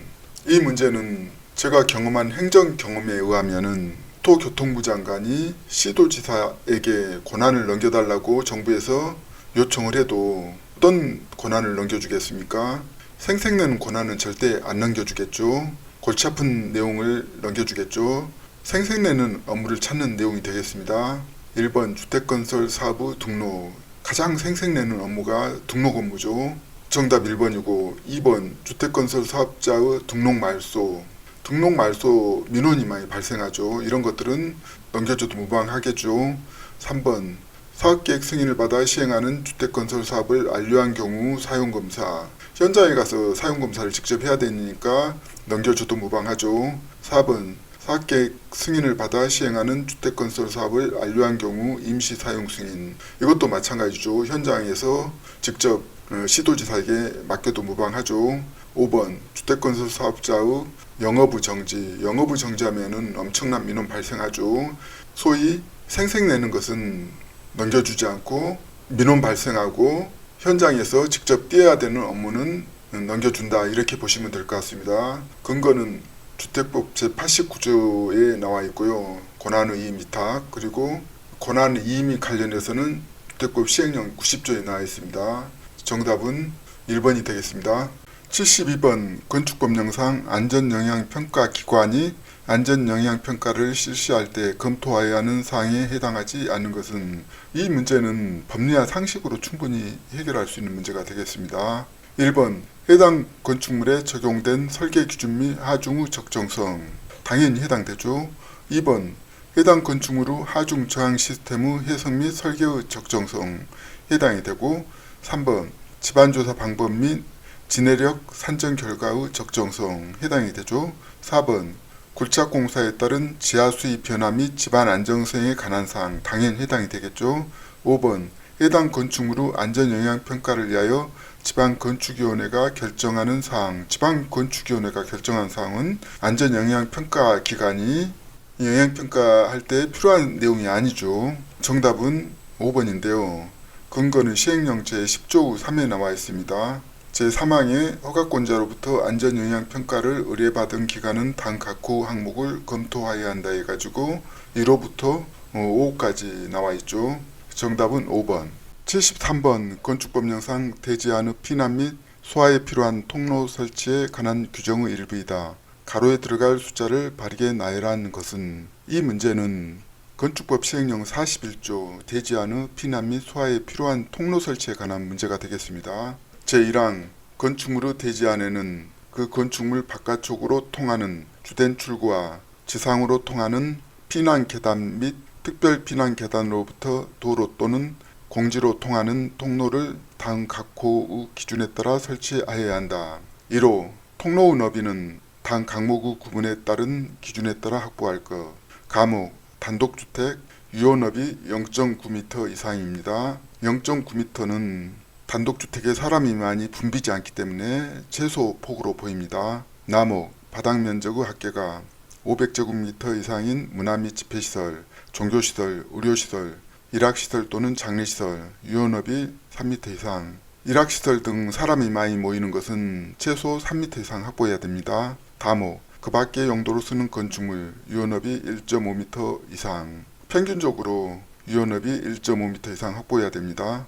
이 문제는 제가 경험한 행정 경험에 의하면은 국토교통부 장관이 시도지사에게 권한을 넘겨달라고 정부에서 요청을 해도 어떤 권한을 넘겨주겠습니까? 생색내는 권한은 절대 안 넘겨주겠죠. 골치 아픈 내용을 넘겨주겠죠. 생색내는 업무를 찾는 내용이 되겠습니다. 1번 주택건설 사부 등록. 가장 생색내는 업무가 등록 업무죠. 정답 1번이고 2번 주택건설 사업자의 등록 말소. 등록 말소 민원이 많이 발생하죠. 이런 것들은 넘겨줘도 무방하겠죠. 3번 사업계획 승인을 받아 시행하는 주택건설 사업을 완료한 경우 사용검사. 현장에 가서 사용검사를 직접 해야 되니까 넘겨줘도 무방하죠. 4번 사업계획 승인을 받아 시행하는 주택건설 사업을 완료한 경우 임시사용 승인. 이것도 마찬가지죠. 현장에서 직접 시도지사에게 맡겨도 무방하죠. 5번 주택건설 사업자의 영업의 정지. 영업의 정지하면은 엄청난 민원 발생하죠. 소위 생색내는 것은 넘겨주지 않고 민원 발생하고 현장에서 직접 뛰어야 되는 업무는 넘겨준다. 이렇게 보시면 될 것 같습니다. 근거는 주택법 제89조에 나와 있고요. 권한의 이임 위탁, 그리고 권한의 이임이 관련해서는 주택법 시행령 90조에 나와 있습니다. 정답은 1번이 되겠습니다. 72번 건축법령상 안전영향평가기관이 안전영향평가를 실시할 때 검토해야 하는 사항에 해당하지 않는 것은, 이 문제는 법리와 상식으로 충분히 해결할 수 있는 문제가 되겠습니다. 1번 해당 건축물에 적용된 설계 기준 및 하중 적정성. 당연히 해당되죠. 2번 해당 건축물의 하중 저항 시스템의 해석 및 설계의 적정성 해당이 되고, 3번 집안조사 방법 및 지내력 산정 결과의 적정성 해당이 되죠. 4번 굴착공사에 따른 지하 수위 변화 및 집안 안정성에 관한 사항 당연히 해당이 되겠죠. 5번 해당 건축물의 안전영향평가를 위하여 지방건축위원회가 결정하는 사항. 지방건축위원회가 결정한 사항은 안전영향평가 기관이 영향평가할 때 필요한 내용이 아니죠. 정답은 5번인데요. 근거는 시행령 제10조 3에 나와 있습니다. 제3항에 허가권자로부터 안전영향평가를 의뢰받은 기관은 단 각호 항목을 검토하여야 한다 해가지고 1호부터 5호까지 나와 있죠. 정답은 5번. 73번 건축법령상 대지안의 피난 및 소화에 필요한 통로 설치에 관한 규정의 일부이다. 가로에 들어갈 숫자를 바르게 나열한 것은, 이 문제는 건축법 시행령 41조 대지안의 피난 및 소화에 필요한 통로 설치에 관한 문제가 되겠습니다. 제1항 건축물의 대지안에는 그 건축물 바깥쪽으로 통하는 주된 출구와 지상으로 통하는 피난 계단 및 특별 피난 계단으로부터 도로 또는 공지로 통하는 통로를 다음 각호의 기준에 따라 설치하여야 한다. 1호 통로의 너비는 다음 각목의 구분에 따른 기준에 따라 확보할 것. 감옥 단독주택 유효너비 0.9m 이상입니다. 0.9m는 단독주택에 사람이 많이 붐비지 않기 때문에 최소 폭으로 보입니다. 남옥 바닥면적의 합계가 500제곱미터 이상인 문화 및 집회시설, 종교시설, 의료시설, 일학시설 또는 장례시설, 유효너비 3m 이상. 일학시설 등 사람이 많이 모이는 것은 최소 3m 이상 확보해야 됩니다. 다목 그 밖의 용도로 쓰는 건축물 유효너비 1.5m 이상. 평균적으로 유효너비 1.5m 이상 확보해야 됩니다.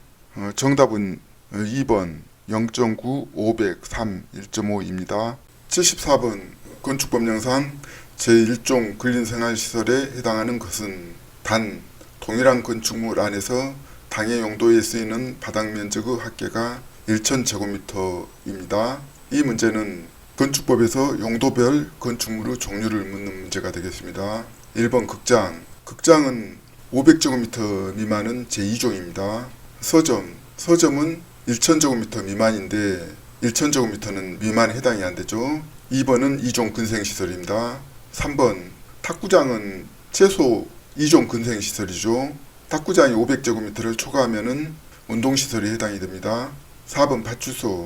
정답은 2번 0.9, 500, 3, 1.5입니다. 74번 건축법령상 제1종 근린생활시설에 해당하는 것은 단 동일한 건축물 안에서 당해 용도에 쓰이는 바닥면적의 합계가 1000제곱미터입니다. 이 문제는 건축법에서 용도별 건축물의 종류를 묻는 문제가 되겠습니다. 1번 극장. 극장은 500제곱미터 미만은 제2종입니다. 서점은 1000제곱미터 미만인데 1000제곱미터는 미만에 해당이 안되죠. 2번은 2종 근생시설입니다. 3번 탁구장은 최소 2종 근생시설이죠. 탁구장이 500제곱미터를 초과하면 운동시설이 해당이 됩니다. 4번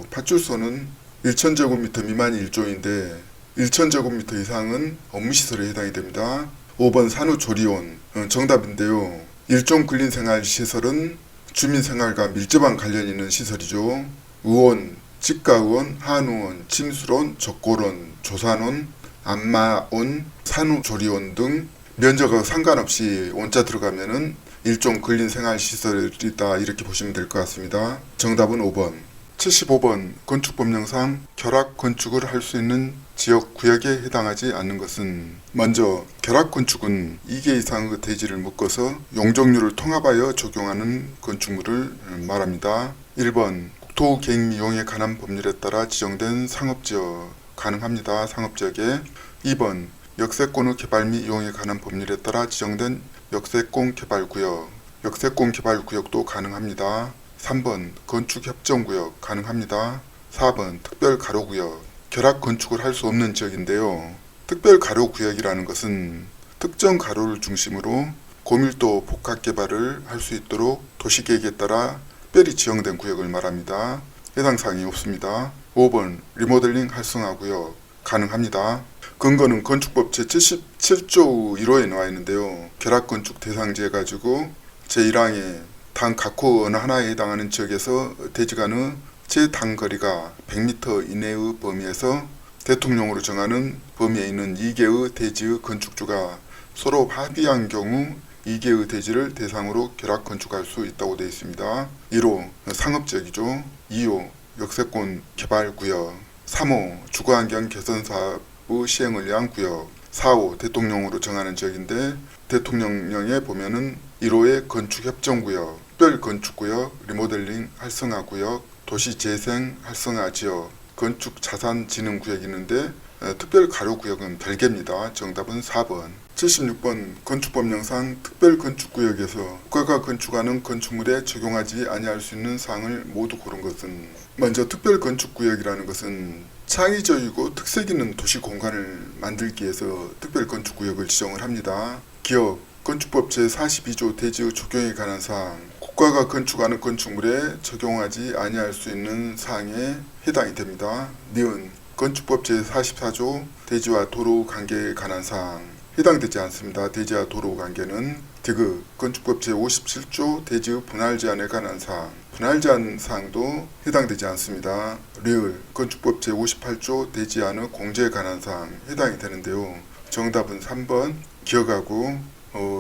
파출소는 1000제곱미터 미만이 1종인데 1000제곱미터 이상은 업무시설에 해당이 됩니다. 5번 산후조리원. 정답인데요. 1종 근린생활시설은 주민생활과 밀접한 관련이 있는 시설이죠. 의원, 치과의원, 한의원, 침술원, 적골원, 조산원, 안마원, 산후조리원 등 면적과 상관없이 원자 들어가면은 일종 근린생활시설이다 이렇게 보시면 될 것 같습니다. 정답은 5번. 75번 건축법령상 결합 건축을 할 수 있는 지역 구역에 해당하지 않는 것은 먼저 결합건축은 2개 이상의 대지를 묶어서 용적률을 통합하여 적용하는 건축물을 말합니다. 1번 국토계획이용에 관한 법률에 따라 지정된 상업지역 가능합니다. 상업지역에 2번 역세권의 개발 및 이용에 관한 법률에 따라 지정된 역세권 개발구역 역세권 개발구역도 가능합니다. 3번 건축협정구역 가능합니다. 4번 특별가로구역 결합 건축을 할 수 없는 지역인데요. 특별가로구역이라는 것은 특정 가로를 중심으로 고밀도 복합개발을 할 수 있도록 도시계획에 따라 특별히 지정된 구역을 말합니다. 해당 사항이 없습니다. 5번 리모델링 활성화구역 가능합니다. 근거는 건축법 제77조 1호에 나와 있는데요. 결합건축 대상지에 가지고 제1항에 당 각호 어느 하나에 해당하는 지역에서 대지 간의 제단거리가 100m 이내의 범위에서 대통령으로 정하는 범위에 있는 2개의 대지의 건축주가 서로 합의한 경우 2개의 대지를 대상으로 결합 건축할 수 있다고 되어 있습니다. 1호 상업지역이죠. 2호 역세권 개발구역 3호 주거환경 개선사업의 시행을 위한 구역 4호 대통령으로 정하는 지역인데 대통령령에 보면은 1호의 건축협정구역, 특별건축구역, 리모델링 활성화구역, 도시재생 활성화지역, 건축자산진흥구역이 있는데 특별가로구역은 별개입니다. 정답은 4번. 76번 건축법령상 특별건축구역에서 국가가 건축하는 건축물에 적용하지 아니할 수 있는 사항을 모두 고른 것은 먼저 특별건축구역이라는 것은 창의적이고 특색 있는 도시공간을 만들기 위해서 특별건축구역을 지정을 합니다. 기업 건축법 제42조 대지의 적용에 관한 사항 국가가 건축하는 건축물에 적용하지 아니할 수 있는 사항에 해당이 됩니다. 니은 건축법 제44조 대지와 도로 관계에 관한 사항 해당되지 않습니다. 대지와 도로 관계는 디귿 건축법 제57조 대지의 분할 제한에 관한 사항 분할 제한 사항도 해당되지 않습니다. 리을 건축법 제58조 대지안의 공제에 관한 사항 해당이 되는데요. 정답은 3번 기억하고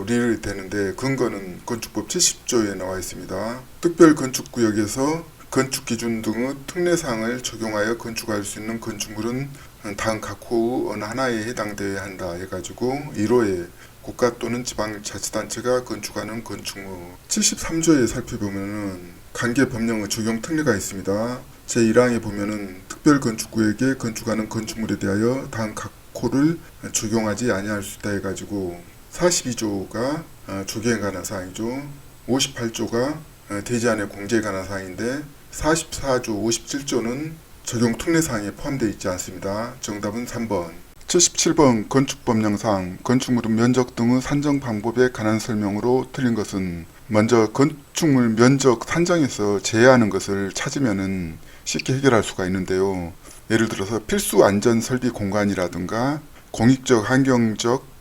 리을이 되는데 근거는 건축법 70조에 나와 있습니다. 특별건축구역에서 건축기준 등의 특례사항을 적용하여 건축할 수 있는 건축물은 다음 각호의 어느 하나에 해당되어야 한다 해가지고 1호에 국가 또는 지방자치단체가 건축하는 건축물 73조에 살펴보면은 관계 법령의 적용 특례가 있습니다. 제1항에 보면은 특별건축구역에 건축하는 건축물에 대하여 다음 각호를 적용하지 아니할 수 있다 해가지고 42조가 적용에 관한 사항이죠. 58조가 대지안의 공제에 관한 사항인데 44조, 57조는 적용 특례사항에 포함되어 있지 않습니다. 정답은 3번. 77번 건축법령상 건축물의 면적 등의 산정 방법에 관한 설명으로 틀린 것은 먼저 건축물 면적 산정에서 제외하는 것을 찾으면은 쉽게 해결할 수가 있는데요. 예를 들어서 필수 안전 설비 공간이라든가 공익적, 환경적,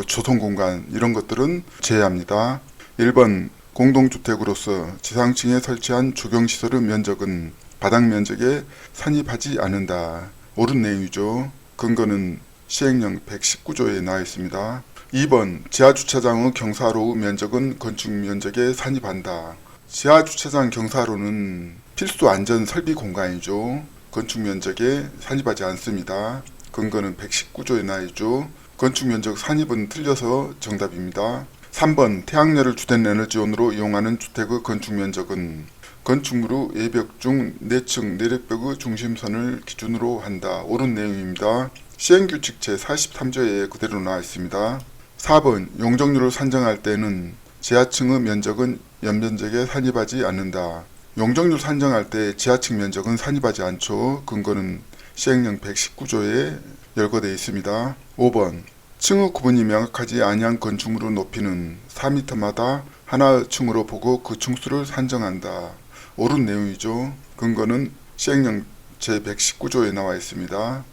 조성 공간 이런 것들은 제외합니다. 1번 공동주택으로서 지상층에 설치한 조경시설의 면적은 바닥 면적에 산입하지 않는다. 옳은 내용이죠. 근거는 시행령 119조에 나와 있습니다. 2번 지하주차장의 경사로의 면적은 건축 면적에 산입한다. 지하주차장 경사로는 필수 안전 설비 공간이죠. 건축 면적에 산입하지 않습니다. 근거는 119조에 나와 있죠. 건축 면적 산입은 틀려서 정답입니다. 3번 태양열을 주된 에너지원으로 이용하는 주택의 건축 면적은 건축물의 외벽 중 내층 내력벽의 중심선을 기준으로 한다. 옳은 내용입니다. 시행규칙 제43조에 그대로 나와 있습니다. 4번 용적률을 산정할 때는 지하층의 면적은 연면적에 산입하지 않는다. 용적률 산정할 때 지하층 면적은 산입하지 않죠. 근거는 시행령 119조에 열거되어 있습니다. 5번 층의 구분이 명확하지 아니한 건축물의 높이는 4m마다 하나의 층으로 보고 그 층수를 산정한다. 옳은 내용이죠. 근거는 시행령 제119조에 나와 있습니다.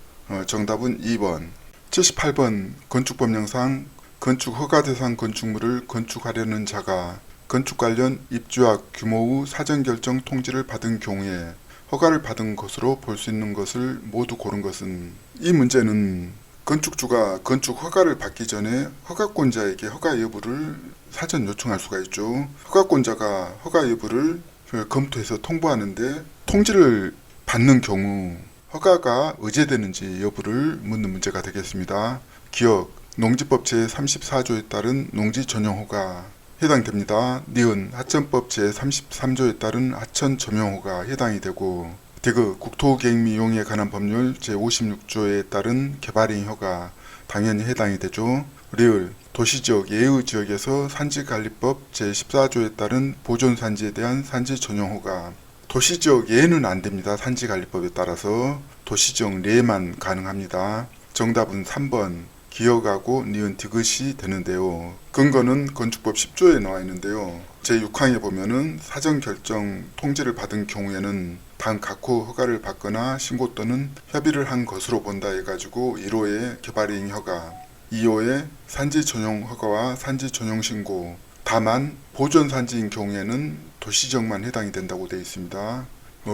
정답은 2번. 78번 건축법령상 건축 허가 대상 건축물을 건축하려는 자가 건축 관련 입주학 규모의 사전결정 통지를 받은 경우에 허가를 받은 것으로 볼 수 있는 것을 모두 고른 것은 이 문제는 건축주가 건축 허가를 받기 전에 허가권자에게 허가 여부를 사전 요청할 수가 있죠. 허가권자가 허가 여부를 검토해서 통보하는데 통지를 받는 경우 허가가 의제되는지 여부를 묻는 문제가 되겠습니다. 기억, 농지법 제34조에 따른 농지 전용 허가 해당됩니다. 니은, 하천법 제33조에 따른 하천 점용 허가 해당이 되고, 디귿, 국토계획미용에 관한 법률 제56조에 따른 개발행위 허가 당연히 해당이 되죠. 리을, 도시지역 예우지역에서 산지관리법 제14조에 따른 보존산지에 대한 산지 전용 허가. 도시지역 예는 안됩니다. 산지관리법에 따라서 도시지역 내만 가능합니다. 정답은 3번 기억하고 니은 디귿이 되는데요. 근거는 건축법 10조에 나와 있는데요. 제6항에 보면은 사전결정 통지를 받은 경우에는 단 각호 허가를 받거나 신고 또는 협의를 한 것으로 본다 해가지고 1호의 개발행위 허가, 2호의 산지 전용 허가와 산지 전용 신고, 다만 보존산지인 경우에는 도시지역만 해당이 된다고 되어 있습니다.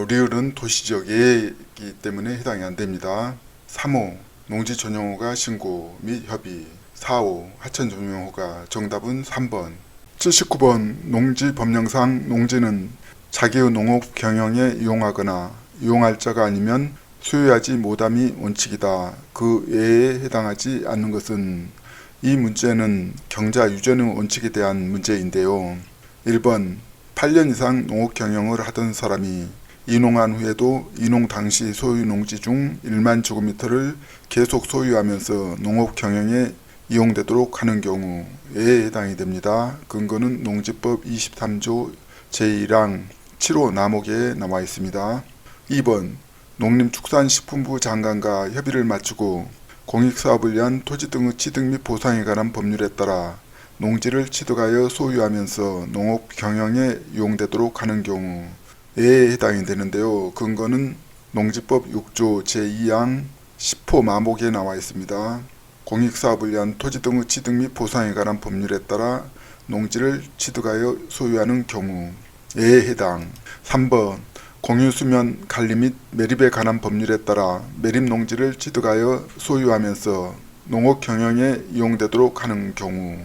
리을은 도시지역 예이기 때문에 해당이 안됩니다. 3호 농지 전용허가 신고 및 협의, 4호 하천 전용허가. 정답은 3번. 79번 농지법령상 농지는 자기의 농업 경영에 이용하거나 이용할 자가 아니면 소유하지 못함이 원칙이다. 그 외에 해당하지 않는 것은. 이 문제는 경자 유전의 원칙에 대한 문제인데요. 1번 8년 이상 농업 경영을 하던 사람이 이농한 후에도 이농 당시 소유 농지 중 1만 제곱미터를 계속 소유하면서 농업 경영에 이용되도록 하는 경우에 해당이 됩니다. 근거는 농지법 23조 제1항 7호 남목에 나와 있습니다. 2번 농림축산식품부 장관과 협의를 마치고 공익사업을 위한 토지 등의 취득 및 보상에 관한 법률에 따라 농지를 취득하여 소유하면서 농업 경영에 이용되도록 하는 경우에 해당이 되는데요. 근거는 농지법 6조 제2항 10호 마목에 나와 있습니다. 공익사업을 위한 토지 등의 취득 및 보상에 관한 법률에 따라 농지를 취득하여 소유하는 경우에 해당. 3번 공유수면 관리 및 매립에 관한 법률에 따라 매립 농지를 취득하여 소유하면서 농업 경영에 이용되도록 하는 경우.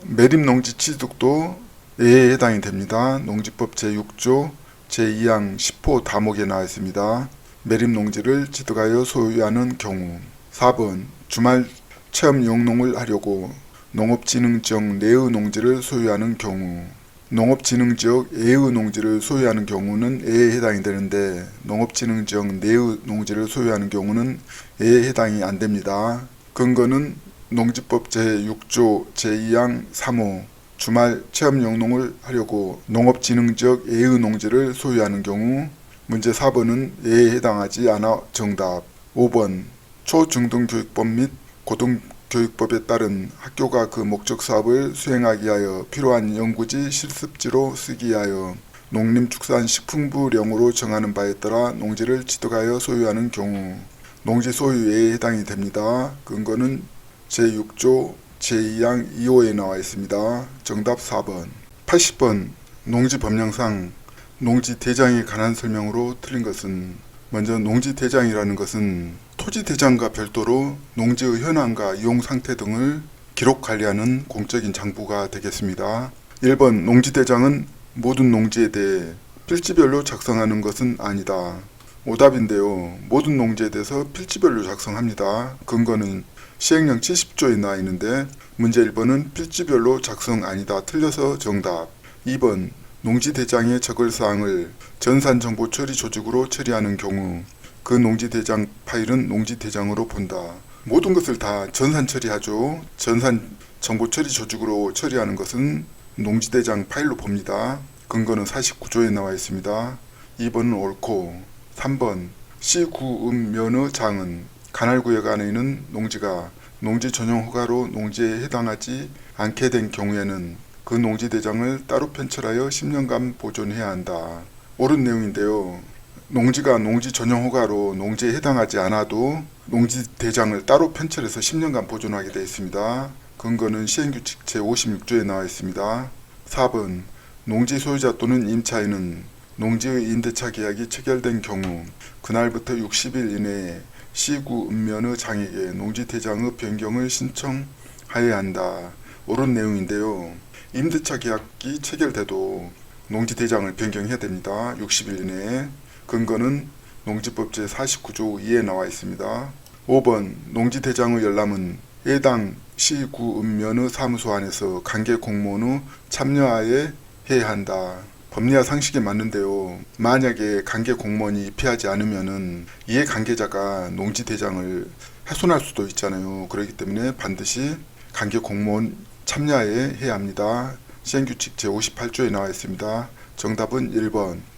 매립 농지 취득도 예에 해당이 됩니다. 농지법 제6조 제2항 10호 다목에 나와 있습니다. 매립 농지를 취득하여 소유하는 경우. 4번 주말 체험 영농을 하려고 농업진흥지역 내의 농지를 소유하는 경우. 농업진흥지역 외의 농지를 소유하는 경우는 예에 해당이 되는데 농업진흥지역 내의 농지를 소유하는 경우는 예에 해당이 안됩니다. 근거는 농지법 제6조 제2항 3호 주말 체험 영농을 하려고 농업진흥지역 외의 농지를 소유하는 경우. 문제 4번은 예에 해당하지 않아 정답. 5번 초중등교육법 및 고등교육법에 따른 학교가 그 목적 사업을 수행하기 위하여 필요한 연구지 실습지로 쓰기 위하여 농림축산식품부령으로 정하는 바에 따라 농지를 취득하여 소유하는 경우. 농지 소유에 해당이 됩니다. 근거는 제6조 제2항 2호에 나와 있습니다. 정답 4번. 80번 농지법령상 농지대장에 관한 설명으로 틀린 것은. 먼저 농지대장이라는 것은 토지대장과 별도로 농지의 현황과 이용상태 등을 기록 관리하는 공적인 장부가 되겠습니다. 1번 농지대장은 모든 농지에 대해 필지별로 작성하는 것은 아니다. 오답인데요. 모든 농지에 대해서 필지별로 작성합니다. 근거는 시행령 70조에 나와 있는데 문제 1번은 필지별로 작성 아니다. 틀려서 정답. 2번 농지대장의 적을사항을 전산정보처리조직으로 처리하는 경우 그 농지대장 파일은 농지대장으로 본다. 모든 것을 다 전산처리하죠. 전산정보처리조직으로 처리하는 것은 농지대장 파일로 봅니다. 근거는 49조에 나와 있습니다. 2번은 옳고. 3번 시구읍면의 장은 관할구역 안에 있는 농지가 농지 전용 허가로 농지에 해당하지 않게 된 경우에는 그 농지대장을 따로 편철하여 10년간 보존해야 한다. 옳은 내용인데요. 농지가 농지 전용 허가로 농지에 해당하지 않아도 농지대장을 따로 편철해서 10년간 보존하게 되어 있습니다. 근거는 시행규칙 제56조에 나와 있습니다. 4번 농지 소유자 또는 임차인은 농지의 임대차 계약이 체결된 경우 그날부터 60일 이내에 시구읍면의 장에게 농지대장의 변경을 신청하여야 한다. 옳은 내용인데요. 임대차 계약이 체결돼도 농지대장을 변경해야 됩니다. 60일 이내에. 근거는 농지법 제49조 2에 나와 있습니다. 5번 농지대장의 열람은 해당 시구읍면의 사무소 안에서 관계 공무원의 참여하에 해야 한다. 법리와 상식에 맞는데요. 만약에 관계 공무원이 피하지 않으면은 이해 관계자가 농지대장을 훼손할 수도 있잖아요. 그렇기 때문에 반드시 관계 공무원 참여하에 해야 합니다. 시행규칙 제58조에 나와 있습니다. 정답은 1번.